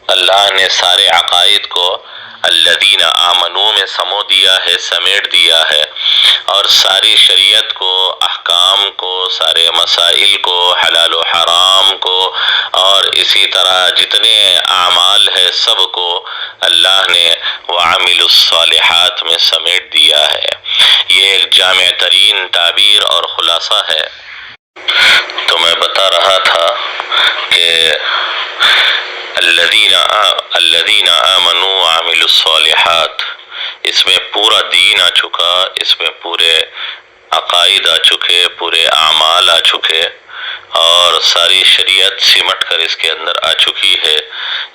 اللہ نے سارے عقائد کو الذین آمنوا میں سمو دیا ہے، سمیٹ دیا ہے، اور ساری شریعت کو، احکام کو، سارے مسائل کو، حلال و حرام کو، اور اسی طرح جتنے اعمال ہے سب کو اللہ نے وعملوا الصالحات میں سمیٹ دیا ہے۔ یہ ایک جامع ترین تعبیر اور خلاصہ ہے۔ تو میں بتا رہا تھا کہ الذین آمنوا وعملوا الصالحات، اس میں پورا دین آ چکا، اس میں پورے عقائد آ چکے، پورے اعمال آ چکے، اور ساری شریعت سمٹ کر اس کے اندر آ چکی ہے۔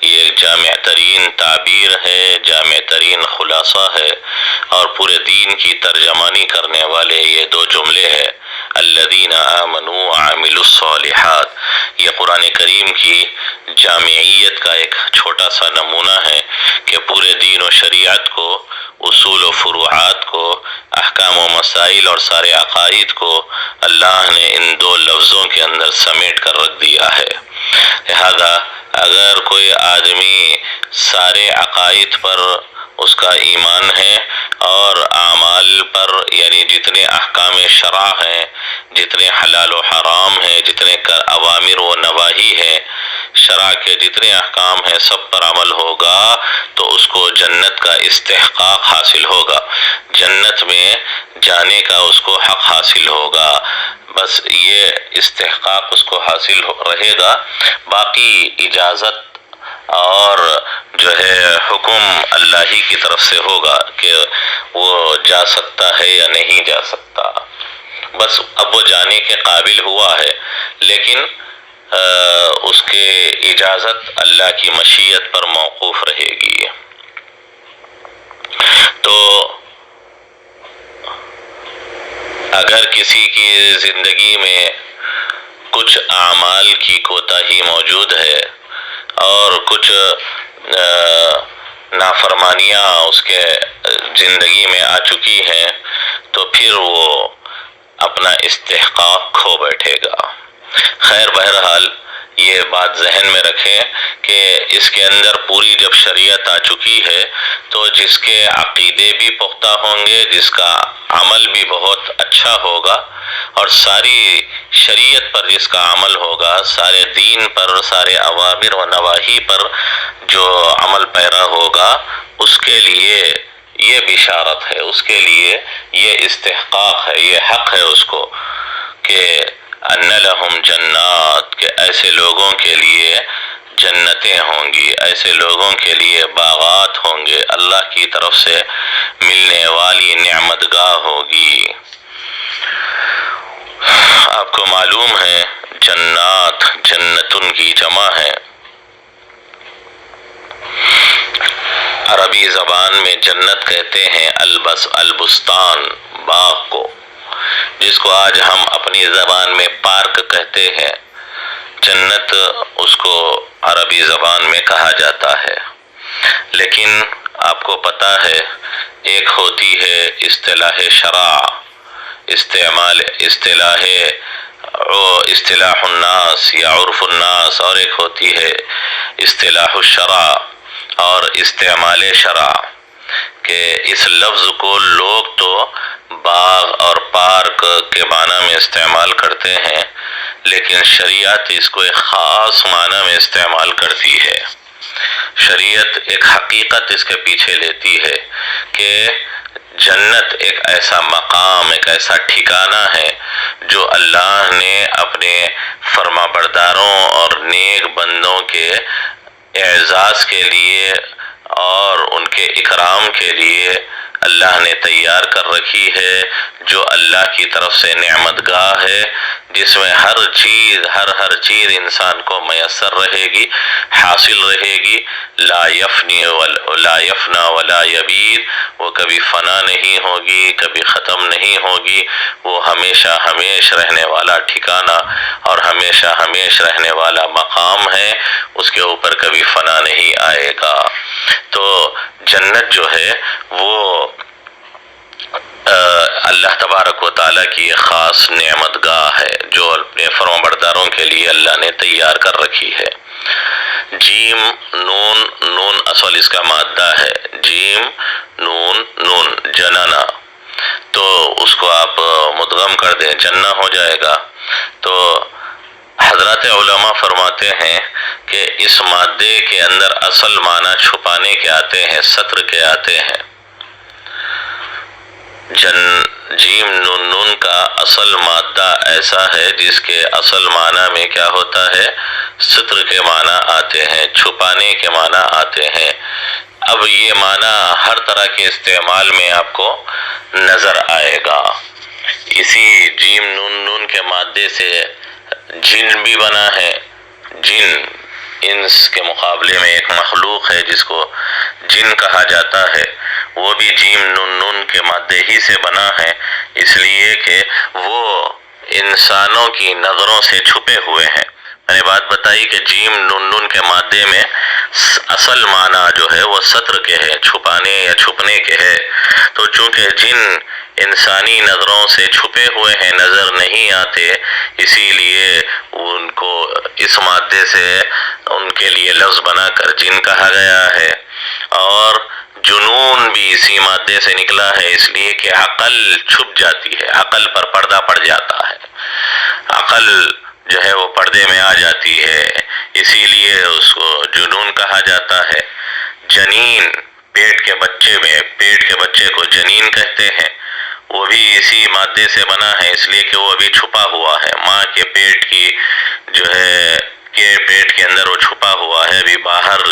یہ ایک جامع ترین تعبیر ہے، جامع ترین خلاصہ ہے، اور پورے دین کی ترجمانی کرنے والے یہ دو جملے ہیں، الذین آمنوا وعملوا الصالحات۔ یہ قرآن کریم کی جامعیت کا ایک چھوٹا سا نمونہ ہے کہ پورے دین و شریعت کو، اصول و فروعات کو، احکام و مسائل اور سارے عقائد کو اللہ نے ان دو لفظوں کے اندر سمیٹ کر رکھ دیا ہے۔ لہذا اگر کوئی آدمی سارے عقائد پر اس کا ایمان ہے اور اعمال پر، یعنی جتنے احکام شرع ہیں، جتنے حلال و حرام ہیں، جتنے اوامر و نواہی ہیں، شرع کے جتنے احکام ہیں سب پر عمل ہوگا تو اس کو جنت کا استحقاق حاصل ہوگا، جنت میں جانے کا اس کو حق حاصل ہوگا۔ بس یہ استحقاق اس کو حاصل رہے گا، باقی اجازت اور جو ہے حکم اللہ ہی کی طرف سے ہوگا کہ وہ جا سکتا ہے یا نہیں جا سکتا۔ بس اب وہ جانے کے قابل ہوا ہے، لیکن اس کے اجازت اللہ کی مشیت پر موقوف رہے گی۔ تو اگر کسی کی زندگی میں کچھ اعمال کی کوتاہی موجود ہے اور کچھ نافرمانیاں اس کے زندگی میں آ چکی ہیں تو پھر وہ اپنا استحقاق کھو بیٹھے گا۔ خیر بہرحال یہ بات ذہن میں رکھیں کہ اس کے اندر پوری جب شریعت آ چکی ہے تو جس کے عقیدے بھی پختہ ہوں گے، جس کا عمل بھی بہت اچھا ہوگا، اور ساری شریعت پر جس کا عمل ہوگا، سارے دین پر، سارے اوامر و نواہی پر جو عمل پیرا ہوگا، اس کے لیے یہ بھی اشارت ہے، اس کے لیے یہ استحقاق ہے، یہ حق ہے اس کو کہ ان لہم جنات، کہ ایسے لوگوں کے لیے جنتیں ہوں گی، ایسے لوگوں کے لیے باغات ہوں گے، اللہ کی طرف سے ملنے والی نعمت گاہ ہوگی۔ آپ کو معلوم ہے جنات جنتن کی جمع ہے۔ عربی زبان میں جنت کہتے ہیں البستان، باغ کو، جس کو آج ہم اپنی زبان میں پارک کہتے ہیں، جنت اس کو عربی زبان میں کہا جاتا ہے۔ لیکن آپ کو پتہ ہے ایک ہوتی ہے اصطلاح شرع، اصطلاح الناس یا عرف الناس، اور ایک ہوتی ہے اصطلاح الشرع اور استعمال شرع، کہ اس لفظ کو لوگ تو باغ اور پارک کے معنی میں استعمال کرتے ہیں، لیکن شریعت اس کو ایک خاص معنی میں استعمال کرتی ہے۔ شریعت ایک حقیقت اس کے پیچھے لیتی ہے کہ جنت ایک ایسا مقام، ایک ایسا ٹھکانہ ہے جو اللہ نے اپنے فرما برداروں اور نیک بندوں کے اعزاز کے لیے اور ان کے اکرام کے لیے اللہ نے تیار کر رکھی ہے، جو اللہ کی طرف سے نعمت گاہ ہے، جس میں ہر چیز انسان کو میسر رہے گی، حاصل رہے گی، لا یفنا ولا یبید، وہ کبھی فنا نہیں ہوگی، کبھی ختم نہیں ہوگی، وہ ہمیشہ ہمیش رہنے والا ٹھکانہ اور ہمیشہ ہمیش رہنے والا مقام ہے، اس کے اوپر کبھی فنا نہیں آئے گا۔ تو جنت جو ہے وہ اللہ تبارک و تعالیٰ کی ایک خاص نعمت گاہ ہے جو اپنے فرمانبرداروں کے لیے اللہ نے تیار کر رکھی ہے۔ جیم نون اصل اس کا مادہ ہے، جیم نون جننا، تو اس کو آپ مدغم کر دیں جنہ ہو جائے گا۔ تو حضرات علماء فرماتے ہیں کہ اس مادے کے اندر اصل معنی چھپانے کے آتے ہیں، ستر کے آتے ہیں۔ جیم نون کا اصل مادہ ایسا ہے جس کے اصل معنی میں کیا ہوتا ہے، ستر کے معنی آتے ہیں، چھپانے کے معنی آتے ہیں۔ اب یہ معنی ہر طرح کے استعمال میں آپ کو نظر آئے گا۔ اسی جیم نون کے مادے سے جن بھی بنا ہے، جن انس کے مقابلے میں ایک مخلوق ہے جس کو جن کہا جاتا ہے، وہ بھی جیم نون کے مادے ہی سے بنا ہے، اس لیے کہ وہ انسانوں کی نظروں سے چھپے ہوئے ہیں۔ میں نے بات بتائی کہ جیم نون کے مادے میں اصل معنی جو ہے وہ ستر کے ہے، چھپانے یا چھپنے کے ہے، تو چونکہ جن انسانی نظروں سے چھپے ہوئے ہیں، نظر نہیں آتے، اسی لیے ان کو اس مادے سے ان کے لیے لفظ بنا کر جن کہا گیا ہے۔ اور جنون بھی اسی مادے سے نکلا ہے، اس لیے کہ عقل چھپ جاتی ہے، عقل پر پردہ پڑ جاتا ہے، عقل جو ہے وہ پردے میں آ جاتی ہے، اسی لیے اس کو جنون کہا جاتا ہے۔ جنین پیٹ کے بچے کو جنین کہتے ہیں، وہ بھی اسی مادے سے بنا ہے، اس لیے کہ وہ ابھی چھپا ہوا ہے، ماں کے پیٹ کی جو ہے کہ پیٹ کے اندر وہ چھپا ہوا ہے، ابھی باہر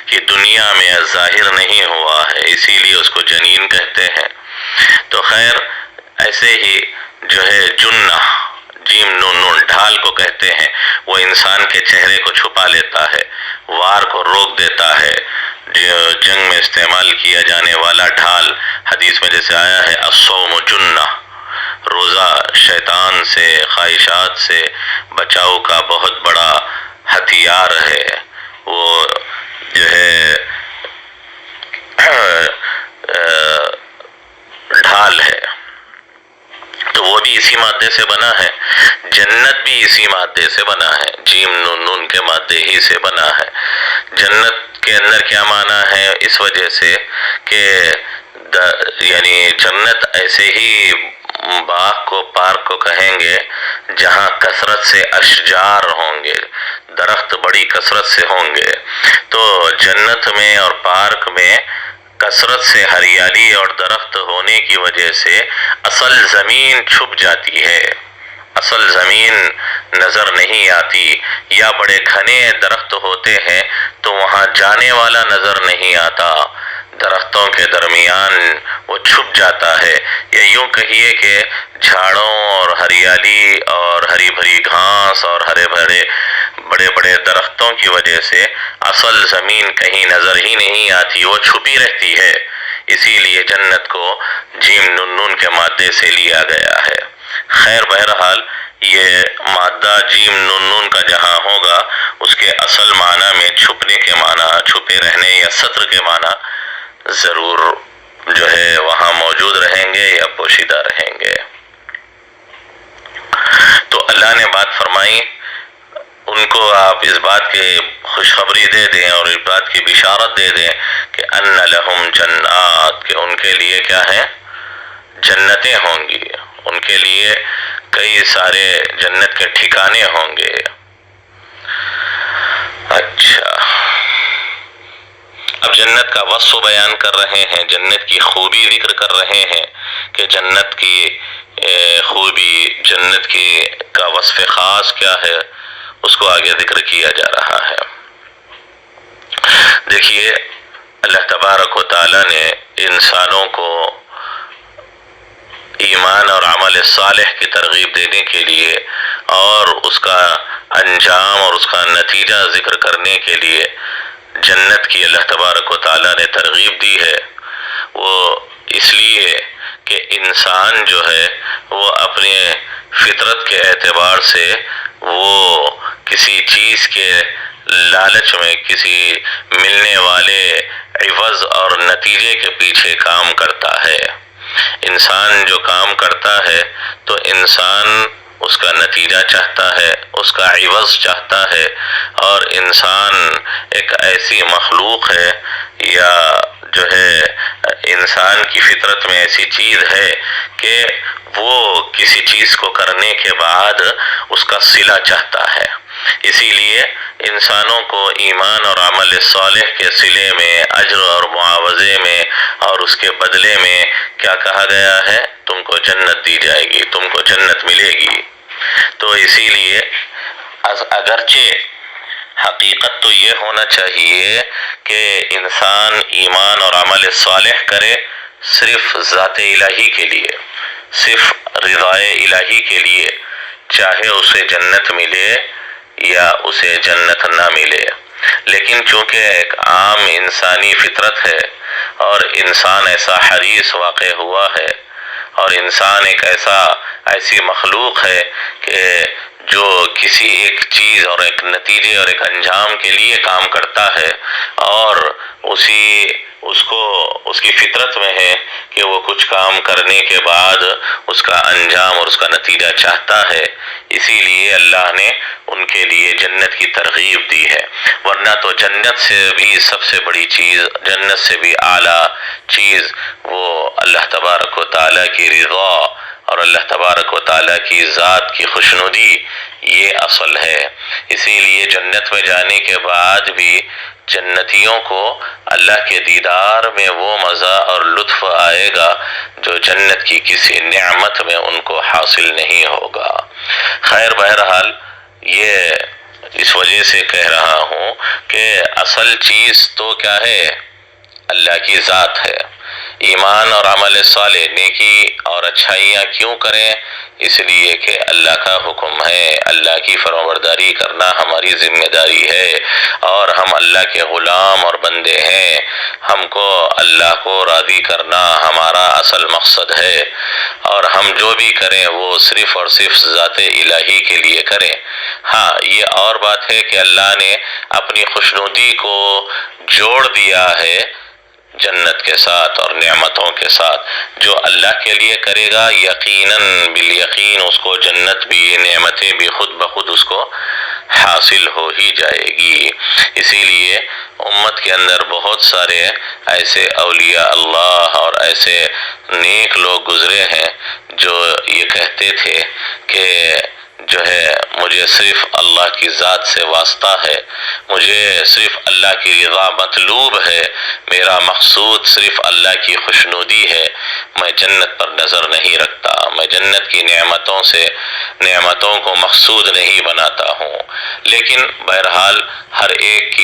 کی دنیا میں ظاہر نہیں ہوا ہے، اسی لیے اس کو جنین کہتے ہیں۔ تو خیر ایسے ہی جو ہے جنہ، جیم نون ڈھال کو کہتے ہیں، وہ انسان کے چہرے کو چھپا لیتا ہے، وار کو روک دیتا ہے، جنگ میں استعمال کیا جانے والا ڈھال، حدیث میں جیسے آیا ہے الصوم جنہ، روزہ شیطان سے، خواہشات سے بچاؤ کا بہت بڑا ہتھیار ہے، وہ جو ہے ڈھال ہے، تو وہ بھی اسی مادے سے بنا ہے۔ جنت بھی اسی مادے سے بنا ہے، جیم نون کے مادے ہی سے بنا ہے۔ جنت کے اندر کیا معنی ہے، اس وجہ سے کہ یعنی جنت ایسے ہی باغ کو، پارک کو کہیں گے جہاں کثرت سے اشجار ہوں گے، درخت بڑی کثرت سے ہوں گے۔ تو جنت میں اور پارک میں کثرت سے ہریالی اور درخت ہونے کی وجہ سے اصل زمین چھپ جاتی ہے، اصل زمین نظر نہیں آتی، یا بڑے گھنے درخت ہوتے ہیں تو وہاں جانے والا نظر نہیں آتا، درختوں کے درمیان وہ چھپ جاتا ہے، یا یوں کہیے کہ جھاڑوں اور ہریالی اور ہری بھری گھاس اور ہرے بھرے بڑے بڑے درختوں کی وجہ سے اصل زمین کہیں نظر ہی نہیں آتی، وہ چھپی رہتی ہے۔ اسی لیے جنت کو جیم نون نون کے مادے سے لیا گیا ہے۔ خیر بہرحال یہ مادہ جیم نون نون کا جہاں ہوگا اس کے اصل معنی میں چھپنے کے معنی، چھپے رہنے یا ستر کے معنی ضرور جو ہے وہاں موجود رہیں گے یا پوشیدہ رہیں گے۔ تو اللہ نے بات فرمائی، ان کو آپ اس بات کی خوشخبری دے دیں اور اس بات کی بشارت دے دیں کہ ان لہم جنات، کہ ان کے لیے کیا ہے؟ جنتیں ہوں گی، ان کے لیے کئی سارے جنت کے ٹھکانے ہوں گے۔ اچھا، اب جنت کا وصف بیان کر رہے ہیں، جنت کی خوبی ذکر کر رہے ہیں کہ جنت کی خوبی، جنت کی کا وصف خاص کیا ہے، اس کو آگے ذکر کیا جا رہا ہے۔ دیکھیے اللہ تبارک و تعالی نے انسانوں کو ایمان اور عمل صالح کی ترغیب دینے کے لیے اور اس کا انجام اور اس کا نتیجہ ذکر کرنے کے لیے جنت کی اللہ تبارک و تعالی نے ترغیب دی ہے، وہ اس لیے کہ انسان جو ہے وہ اپنے فطرت کے اعتبار سے وہ کسی چیز کے لالچ میں، کسی ملنے والے عوض اور نتیجے کے پیچھے کام کرتا ہے۔ انسان جو کام کرتا ہے تو انسان اس کا نتیجہ چاہتا ہے، اس کا عوض چاہتا ہے، اور انسان ایک ایسی مخلوق ہے یا جو ہے انسان کی فطرت میں ایسی چیز ہے کہ وہ کسی چیز کو کرنے کے بعد اس کا صلہ چاہتا ہے۔ اسی لیے انسانوں کو ایمان اور عمل صالح کے صلے میں، اجر اور معاوضے میں اور اس کے بدلے میں کیا کہا گیا ہے؟ تم کو جنت دی جائے گی، تم کو جنت ملے گی۔ تو اسی لیے اگرچہ حقیقت تو یہ ہونا چاہیے کہ انسان ایمان اور عمل صالح کرے صرف ذات الہی کے لیے، صرف رضائے الہی کے لیے، چاہے اسے جنت ملے یا اسے جنت نہ ملے۔ لیکن چونکہ ایک عام انسانی فطرت ہے اور انسان ایسا حریص واقع ہوا ہے، اور انسان ایک ایسی مخلوق ہے کہ جو کسی ایک چیز اور ایک نتیجے اور ایک انجام کے لیے کام کرتا ہے، اور اس کی فطرت میں ہے کہ وہ کچھ کام کرنے کے بعد اس کا انجام اور اس کا نتیجہ چاہتا ہے۔ اسی لیے اللہ نے ان کے لیے جنت کی ترغیب دی ہے، ورنہ تو جنت سے بھی سب سے بڑی چیز، جنت سے بھی اعلیٰ چیز وہ اللہ تبارک و تعالیٰ کی رضا اور اللہ تبارک و تعالیٰ کی ذات کی خوشنودی، یہ اصل ہے۔ اسی لیے جنت میں جانے کے بعد بھی جنتیوں کو اللہ کے دیدار میں وہ مزہ اور لطف آئے گا جو جنت کی کسی نعمت میں ان کو حاصل نہیں ہوگا۔ خیر بہرحال یہ اس وجہ سے کہہ رہا ہوں کہ اصل چیز تو کیا ہے؟ اللہ کی ذات ہے۔ ایمان اور عمل صالح، نیکی اور اچھائیاں کیوں کریں؟ اس لیے کہ اللہ کا حکم ہے، اللہ کی فرمانبرداری کرنا ہماری ذمہ داری ہے، اور ہم اللہ کے غلام اور بندے ہیں۔ ہم کو اللہ کو راضی کرنا ہمارا اصل مقصد ہے، اور ہم جو بھی کریں وہ صرف اور صرف ذات الہی کے لیے کریں۔ ہاں، یہ اور بات ہے کہ اللہ نے اپنی خوشنودی کو جوڑ دیا ہے جنت کے ساتھ اور نعمتوں کے ساتھ۔ جو اللہ کے لیے کرے گا یقیناً بالیقین اس کو جنت بھی، نعمتیں بھی خود بخود اس کو حاصل ہو ہی جائے گی۔ اسی لیے امت کے اندر بہت سارے ایسے اولیاء اللہ اور ایسے نیک لوگ گزرے ہیں جو یہ کہتے تھے کہ جو ہے مجھے صرف اللہ کی ذات سے واسطہ ہے، مجھے صرف اللہ کی رضا مطلوب ہے، میرا مقصود صرف اللہ کی خوشنودی ہے، میں جنت پر نظر نہیں رکھتا، میں جنت کی نعمتوں کو مقصود نہیں بناتا ہوں۔ لیکن بہرحال ہر ایک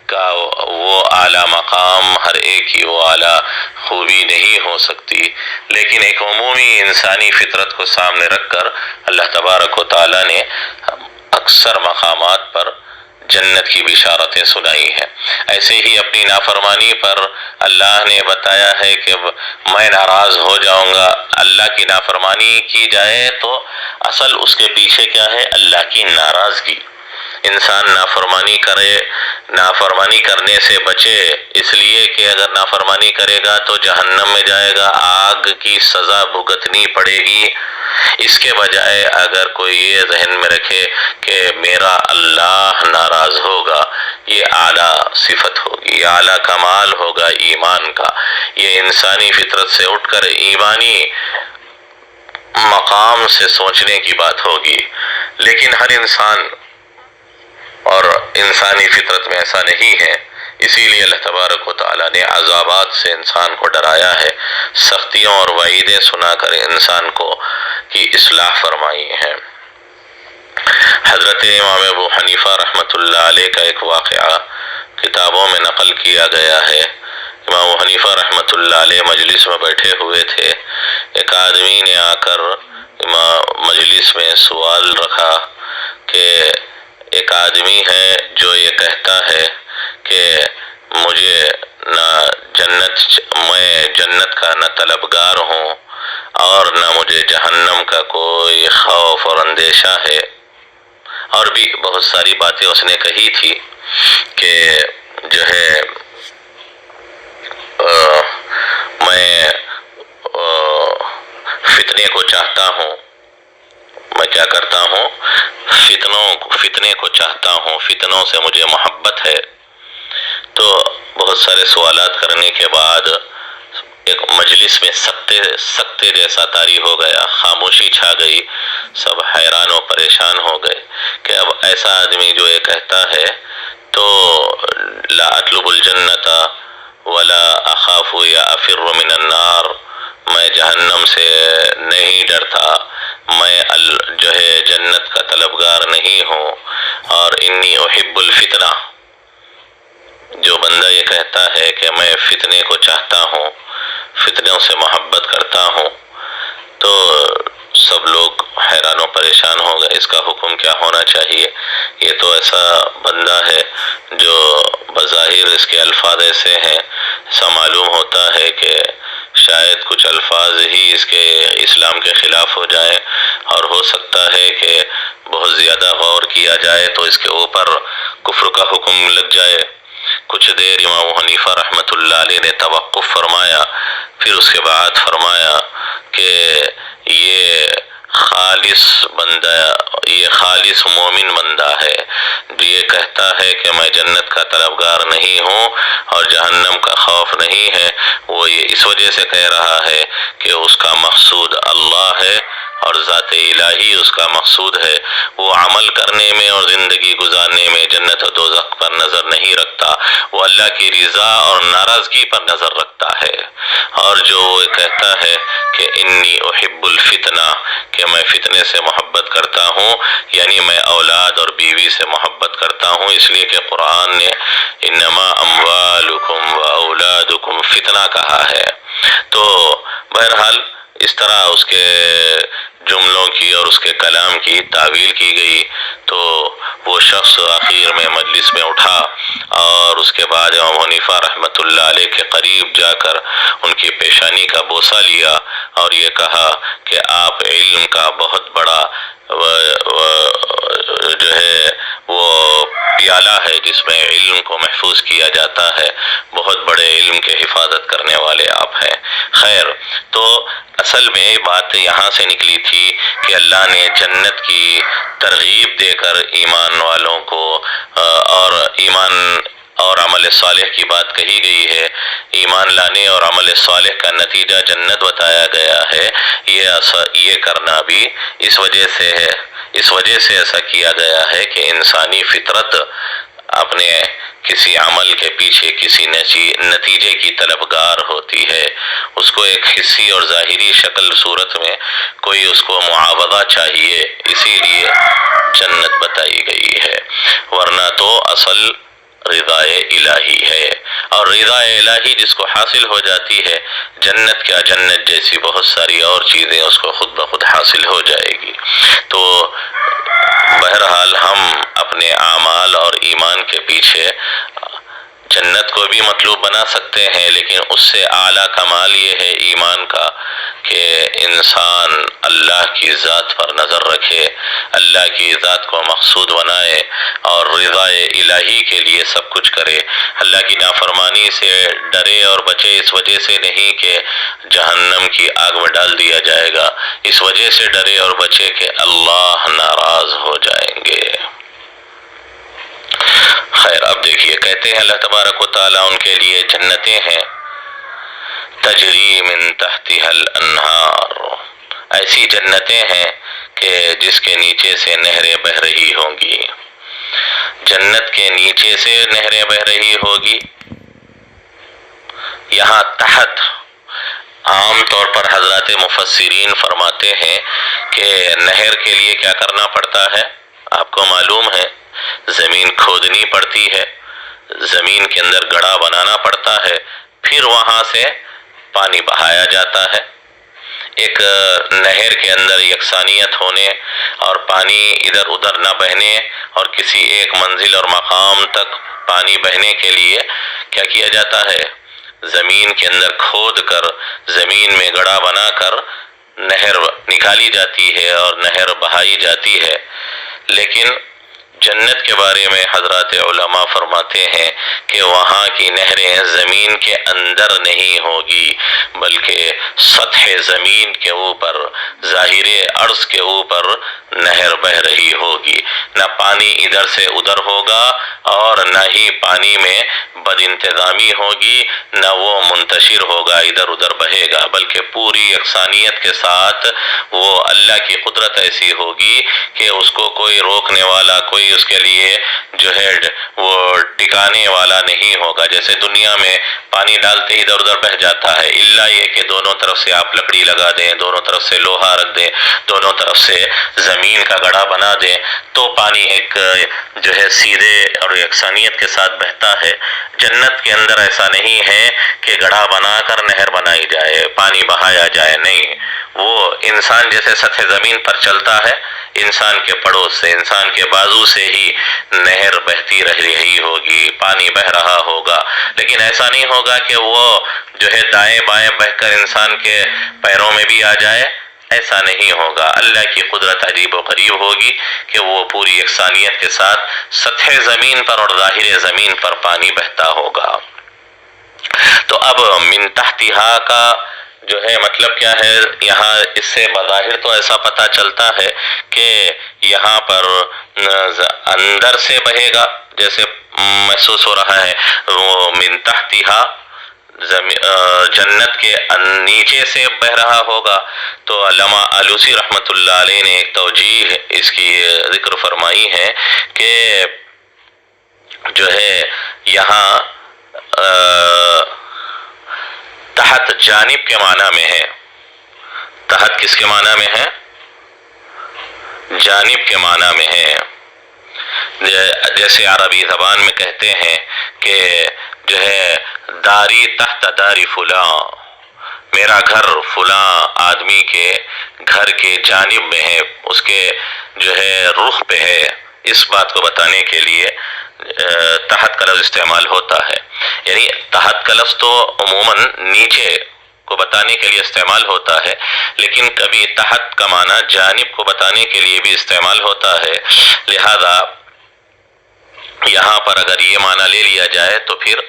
کا وہ اعلیٰ مقام، ہر ایک کی وہ اعلیٰ خوبی نہیں ہو سکتی، لیکن ایک عمومی انسانی فطرت کو سامنے رکھ کر اللہ تبارک و تعالیٰ نے اکثر مقامات پر جنت کی بشارتیں سنائی ہیں۔ ایسے ہی اپنی نافرمانی پر اللہ نے بتایا ہے کہ میں ناراض ہو جاؤں گا۔ اللہ کی نافرمانی کی جائے تو اصل اس کے پیچھے کیا ہے؟ اللہ کی ناراضگی۔ انسان نافرمانی کرے، نافرمانی کرنے سے بچے، اس لیے کہ اگر نافرمانی کرے گا تو جہنم میں جائے گا، آگ کی سزا بھگتنی پڑے گی۔ اس کے بجائے اگر کوئی یہ ذہن میں رکھے کہ میرا اللہ ناراض ہوگا، یہ اعلیٰ صفت ہوگی، یہ اعلیٰ کمال ہوگا ایمان کا، یہ انسانی فطرت سے اٹھ کر ایمانی مقام سے سوچنے کی بات ہوگی۔ لیکن ہر انسان اور انسانی فطرت میں ایسا نہیں ہے، اسی لیے اللہ تبارک و تعالیٰ نے عذابات سے انسان کو ڈرایا ہے، سختیوں اور وعیدیں سنا کر انسان کو کی اصلاح فرمائی ہے۔ حضرت امام ابو حنیفہ رحمۃ اللہ علیہ کا ایک واقعہ کتابوں میں نقل کیا گیا ہے۔ امام ابو حنیفہ رحمۃ اللہ علیہ مجلس میں بیٹھے ہوئے تھے، ایک آدمی نے آ کر مجلس میں سوال رکھا کہ ایک آدمی ہے جو یہ کہتا ہے کہ میں جنت کا نہ طلبگار ہوں اور نہ مجھے جہنم کا کوئی خوف اور اندیشہ ہے، اور بھی بہت ساری باتیں اس نے کہی تھی کہ جو ہے میں فتنے کو چاہتا ہوں، میں کیا کرتا ہوں؟ فتنے کو چاہتا ہوں، فتنوں سے مجھے محبت ہے۔ تو بہت سارے سوالات کرنے کے بعد ایک مجلس میں سکتے جیسا طاری ہو گیا، خاموشی چھا گئی، سب حیران و پریشان ہو گئے کہ اب ایسا آدمی جو یہ کہتا ہے تو لا اطلب الجنت ولا اخاف یا افر من النار، میں جہنم سے نہیں ڈرتا، میں جو ہے جنت کا طلبگار نہیں ہوں، اور انی احب الفتنہ، جو بندہ یہ کہتا ہے کہ میں فتنے کو چاہتا ہوں، فتنوں سے محبت کرتا ہوں، تو سب لوگ حیران و پریشان ہو گئے، اس کا حکم کیا ہونا چاہیے؟ یہ تو ایسا بندہ ہے جو بظاہر اس کے الفاظ ایسے ہیں، ایسا معلوم ہوتا ہے کہ شاید کچھ الفاظ ہی اس کے اسلام کے خلاف ہو جائیں، اور ہو سکتا ہے کہ بہت زیادہ غور کیا جائے تو اس کے اوپر کفر کا حکم لگ جائے۔ کچھ دیر امام حنیفہ رحمۃ اللہ علیہ نے توقف فرمایا، پھر اس کے بعد فرمایا کہ یہ خالص مومن بندہ ہے، یہ کہتا ہے کہ میں جنت کا طلبگار نہیں ہوں اور جہنم کا خوف نہیں ہے، وہ یہ اس وجہ سے کہہ رہا ہے کہ اس کا مقصود اللہ ہے اور ذات الہی اس کا مقصود ہے، وہ عمل کرنے میں اور زندگی گزارنے میں جنت و دوزخ پر نظر نہیں رکھتا، وہ اللہ کی رضا اور ناراضگی پر نظر رکھتا ہے۔ اور جو وہ کہتا ہے کہ انی احب الفتنہ، کہ میں فتنے سے محبت کرتا ہوں، یعنی میں اولاد اور بیوی سے محبت کرتا ہوں، اس لیے کہ قرآن نے انما اموالکم و اولادکم فتنہ کہا ہے۔ تو بہرحال اس طرح اس کے جملوں کی اور اس کے کلام کی تعویل کی گئی، تو وہ شخص آخر میں مجلس میں اٹھا اور اس کے بعد امام حنیفہ رحمۃ اللہ علیہ کے قریب جا کر ان کی پیشانی کا بوسہ لیا اور یہ کہا کہ آپ علم کا بہت بڑا جو ہے وہ پیالہ ہے جس میں علم کو محفوظ کیا جاتا ہے، بہت بڑے علم کے حفاظت کرنے والے آپ ہیں۔ خیر، تو اصل میں بات یہاں سے نکلی تھی کہ اللہ نے جنت کی ترغیب دے کر ایمان والوں کو اور عمل صالح کی بات کہی گئی ہے، ایمان لانے اور عمل صالح کا نتیجہ جنت بتایا گیا ہے۔ یہ کرنا بھی اس وجہ سے ہے اس وجہ سے ایسا کیا گیا ہے کہ انسانی فطرت اپنے کسی عمل کے پیچھے کسی نتیجے کی طلبگار ہوتی ہے، اس کو ایک حصی اور ظاہری شکل صورت میں کوئی اس کو معاوضہ چاہیے، اسی لیے جنت بتائی گئی ہے، ورنہ تو اصل رضا الہی ہے، اور رضا الہی جس کو حاصل ہو جاتی ہے، جنت کیا جنت جیسی بہت ساری اور چیزیں اس کو خود بخود حاصل ہو جائے گی۔ تو بہرحال ہم اپنے اعمال اور ایمان کے پیچھے جنت کو بھی مطلوب بنا سکتے ہیں، لیکن اس سے اعلیٰ کمال یہ ہے ایمان کا کہ انسان اللہ کی ذات پر نظر رکھے، اللہ کی ذات کو مقصود بنائے اور رضا الہی کے لیے سب کچھ کرے، اللہ کی نافرمانی سے ڈرے اور بچے، اس وجہ سے نہیں کہ جہنم کی آگ میں ڈال دیا جائے گا، اس وجہ سے ڈرے اور بچے کہ اللہ ناراض ہو جائیں گے۔ خیر، اب دیکھیے کہتے ہیں اللہ تبارک و تعالیٰ ان کے لیے جنتیں ہیں تجری من تحتها الانہار، ایسی جنتیں ہیں کہ جس کے نیچے سے نہریں بہ رہی ہوں گی، جنت کے نیچے سے نہریں بہ رہی ہوگی۔ یہاں تحت عام طور پر حضرات مفسرین فرماتے ہیں کہ نہر کے لیے کیا کرنا پڑتا ہے، آپ کو معلوم ہے زمین کھودنی پڑتی ہے، زمین کے اندر گڑھا بنانا پڑتا ہے، پھر وہاں سے پانی بہایا جاتا ہے۔ ایک نہر کے اندر یکسانیت ہونے اور پانی ادھر ادھر نہ بہنے اور کسی ایک منزل اور مقام تک پانی بہنے کے لیے کیا کیا جاتا ہے، زمین کے اندر کھود کر زمین میں گڑھا بنا کر نہر نکالی جاتی ہے اور نہر بہائی جاتی ہے۔ لیکن جنت کے بارے میں حضرات علماء فرماتے ہیں کہ وہاں کی نہریں زمین کے اندر نہیں ہوگی، بلکہ سطح زمین کے اوپر، ظاہر عرض کے اوپر نہر بہ رہی ہوگی، نہ پانی ادھر سے ادھر ہوگا اور نہ ہی پانی میں بد انتظامی ہوگی، نہ وہ منتشر ہوگا ادھر ادھر بہے گا، بلکہ پوری یکسانیت کے ساتھ وہ اللہ کی قدرت ایسی ہوگی کہ اس کو کوئی روکنے والا، کوئی اس کے لیے جو ہے وہ ٹکانے والا نہیں ہوگا۔ جیسے دنیا میں پانی ڈالتے ہی ادھر ادھر بہ جاتا ہے، الا یہ کہ دونوں طرف سے آپ لکڑی لگا دیں، دونوں طرف سے لوہا رکھ دیں، دونوں طرف سے زمین کا گڑھا بنا دیں تو پانی ایک جو ہے سیدھے اور یکسانیت کے ساتھ بہتا ہے۔ جنت کے اندر ایسا نہیں ہے کہ گڑھا بنا کر نہر بنائی جائے، پانی بہایا جائے، نہیں، وہ انسان جیسے سطح زمین پر چلتا ہے، انسان کے پڑوس سے، انسان کے بازو سے ہی نہر بہتی رہی ہوگی، پانی بہ رہا ہوگا، لیکن ایسا نہیں ہوگا کہ وہ جو ہے دائیں بائیں بہ کر انسان کے پیروں میں بھی آ جائے، ایسا نہیں ہوگا۔ اللہ کی قدرت عجیب و غریب ہوگی کہ وہ پوری یکسانیت کے ساتھ سطح زمین پر اور ظاہر زمین پر پانی بہتا ہوگا۔ تو اب من تحتہا کا جو ہے مطلب کیا ہے، یہاں اس سے بظاہر تو ایسا پتہ چلتا ہے کہ یہاں پر اندر سے بہے گا، جیسے محسوس ہو رہا ہے وہ من تحتہا جنت کے نیچے سے بہ رہا ہوگا۔ تو علامہ آلوسی رحمۃ اللہ علیہ نے ایک توجیہ اس کی ذکر فرمائی ہے کہ جو ہے یہاں تحت جانب کے معنی میں ہے، تحت کس کے معنی میں ہے، جانب کے معنی میں ہے۔ جیسے عربی زبان میں کہتے ہیں کہ جو ہے داری تحت داری فلاں، میرا گھر فلاں آدمی کے گھر کے جانب میں ہے، اس کے جو ہے رخ پہ ہے، اس بات کو بتانے کے لیے تحت کا لفظ استعمال ہوتا ہے۔ یعنی تحت کا لفظ تو عموماً نیچے کو بتانے کے لیے استعمال ہوتا ہے، لیکن کبھی تحت کا معنی جانب کو بتانے کے لیے بھی استعمال ہوتا ہے، لہذا یہاں پر اگر یہ معنی لے لیا جائے تو پھر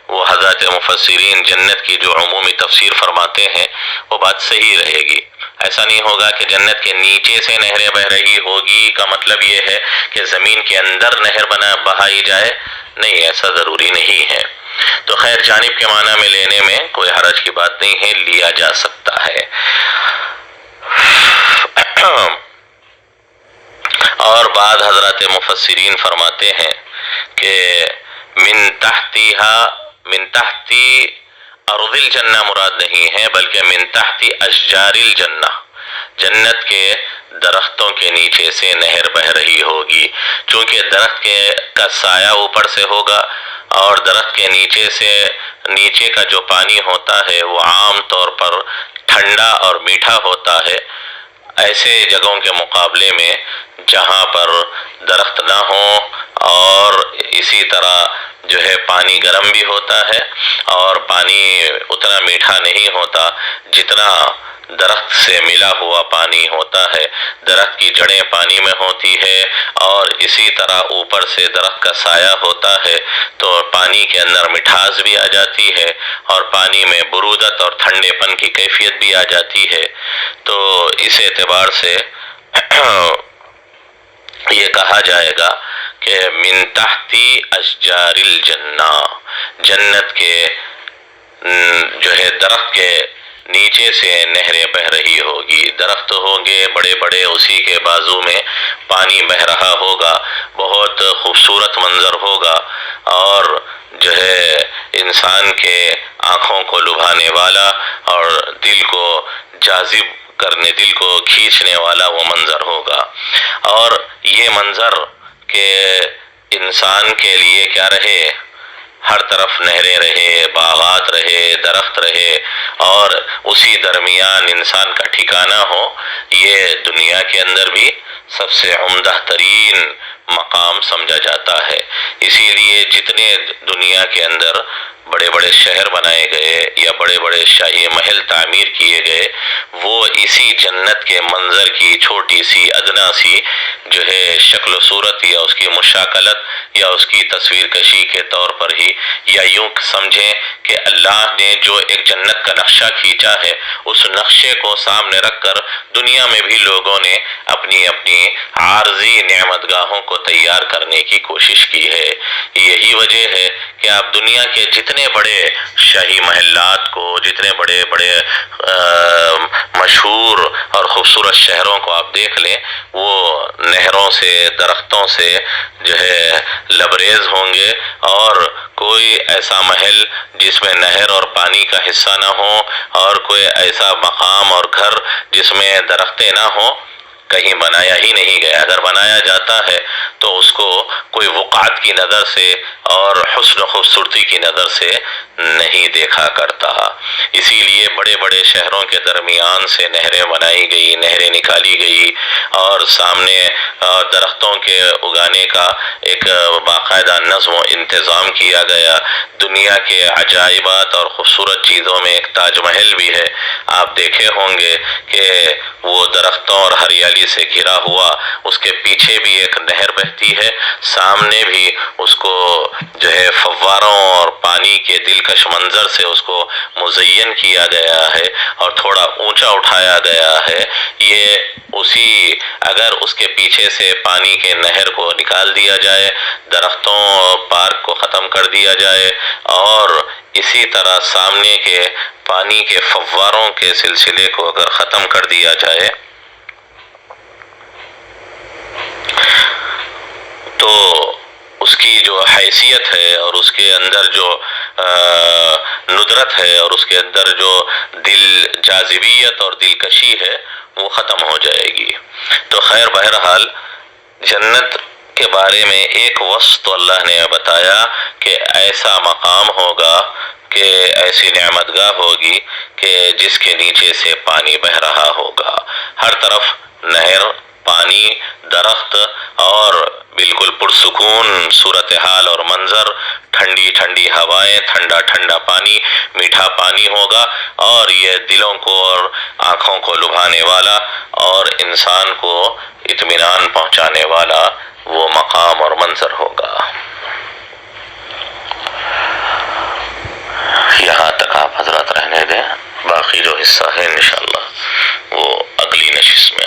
وہ حضرات مفسرین جنت کی جو عمومی تفسیر فرماتے ہیں وہ بات صحیح رہے گی۔ ایسا نہیں ہوگا کہ جنت کے نیچے سے نہریں بہ رہی ہوگی کا مطلب یہ ہے کہ زمین کے اندر نہر بہائی جائے، نہیں، ایسا ضروری نہیں ہے۔ تو خیر جانب کے معنی میں لینے میں کوئی حرج کی بات نہیں ہے، لیا جا سکتا ہے۔ بعض حضرات مفسرین فرماتے ہیں کہ من تحتی ارض الجنہ مراد نہیں ہے، بلکہ من تحتی اشجار الجنہ، جنت کے درختوں کے نیچے سے نہر بہہ رہی ہوگی، چونکہ درخت کا سایہ اوپر سے ہوگا اور درخت کے نیچے کا جو پانی ہوتا ہے وہ عام طور پر ٹھنڈا اور میٹھا ہوتا ہے۔ ایسے جگہوں کے مقابلے میں جہاں پر درخت نہ ہوں اور اسی طرح جو ہے پانی گرم بھی ہوتا ہے اور پانی اتنا میٹھا نہیں ہوتا جتنا درخت سے ملا ہوا پانی ہوتا ہے، درخت کی جڑیں پانی میں ہوتی ہے اور اسی طرح اوپر سے درخت کا سایہ ہوتا ہے تو پانی کے اندر مٹھاس بھی آ جاتی ہے اور پانی میں برودت اور ٹھنڈے پن کی کیفیت بھی آ جاتی ہے۔ تو اس اعتبار سے یہ کہا جائے گا کہ من تحتی اشجار الجنہ، جنت کے جو ہے درخت کے نیچے سے نہریں بہہ رہی ہوگی، درخت ہوں گے بڑے بڑے، اسی کے بازو میں پانی بہہ رہا ہوگا، بہت خوبصورت منظر ہوگا اور جو ہے انسان کے آنکھوں کو لبھانے والا اور دل کو جاذب کرنے، دل کو کھینچنے والا وہ منظر ہوگا۔ اور یہ منظر کہ انسان کے لیے کیا رہے، ہر طرف نہریں رہے، باغات رہے، درخت رہے اور اسی درمیان انسان کا ٹھکانہ ہو، یہ دنیا کے اندر بھی سب سے عمدہ ترین مقام سمجھا جاتا ہے۔ اسی لیے جتنے دنیا کے اندر بڑے بڑے شہر بنائے گئے یا بڑے بڑے شاہی محل تعمیر کیے گئے، وہ اسی جنت کے منظر کی چھوٹی سی ادنا سی جو ہے شکل و صورت یا اس کی مشاکلت یا اس کی تصویر کشی کے طور پر ہی، یا یوں سمجھیں کہ اللہ نے جو ایک جنت کا نقشہ کھینچا ہے، اس نقشے کو سامنے رکھ کر دنیا میں بھی لوگوں نے اپنی اپنی عارضی نعمت گاہوں کو تیار کرنے کی کوشش کی ہے۔ یہی وجہ ہے کہ آپ دنیا کے جتنے بڑے شاہی محلات کو، جتنے بڑے بڑے مشہور اور خوبصورت شہروں کو آپ دیکھ لیں، وہ نہروں سے، درختوں سے جو ہے لبریز ہوں گے، اور کوئی ایسا محل جس میں نہر اور پانی کا حصہ نہ ہو اور کوئی ایسا مقام اور گھر جس میں درختیں نہ ہوں کہیں بنایا ہی نہیں گیا۔ اگر بنایا جاتا ہے تو اس کو کوئی وقعت کی نظر سے اور حسن و خوبصورتی کی نظر سے نہیں دیکھا کرتا۔ اسی لیے بڑے بڑے شہروں کے درمیان سے نہریں بنائی گئی، نہریں نکالی گئی اور سامنے درختوں کے اگانے کا ایک باقاعدہ نظم و انتظام کیا گیا۔ دنیا کے عجائبات اور خوبصورت چیزوں میں ایک تاج محل بھی ہے، آپ دیکھے ہوں گے کہ وہ درختوں اور ہریالی سے گھرا ہوا، اس کے پیچھے بھی ایک نہر بہتی ہے، سامنے بھی اس کو جو ہے فواروں اور پانی کے دلکش منظر سے اس کو مزین کیا گیا ہے اور تھوڑا اونچا اٹھایا گیا ہے۔ یہ اسی اگر اس کے پیچھے سے پانی کے نہر کو نکال دیا جائے، درختوں اور پارک کو ختم کر دیا جائے اور اسی طرح سامنے کے پانی کے فواروں کے سلسلے کو اگر ختم کر دیا جائے تو اس کی جو حیثیت ہے اور اس کے اندر جو ندرت ہے اور اس کے اندر جو دل جاذبیت اور دلکشی ہے وہ ختم ہو جائے گی۔ تو خیر بہرحال جنت کے بارے میں ایک وصف تو اللہ نے بتایا کہ ایسا مقام ہوگا کہ ایسی نعمت گاہ ہوگی کہ جس کے نیچے سے پانی بہہ رہا ہوگا، ہر طرف نہر، پانی، درخت اور بالکل پرسکون صورتحال اور منظر، ٹھنڈی ٹھنڈی ہوائیں، ٹھنڈا ٹھنڈا پانی، میٹھا پانی ہوگا اور یہ دلوں کو اور آنکھوں کو لبھانے والا اور انسان کو اطمینان پہنچانے والا وہ مقام اور منظر ہوگا۔ یہاں تک آپ حضرات رہنے دیں، باقی جو حصہ ہے انشاءاللہ وہ اگلی نشست میں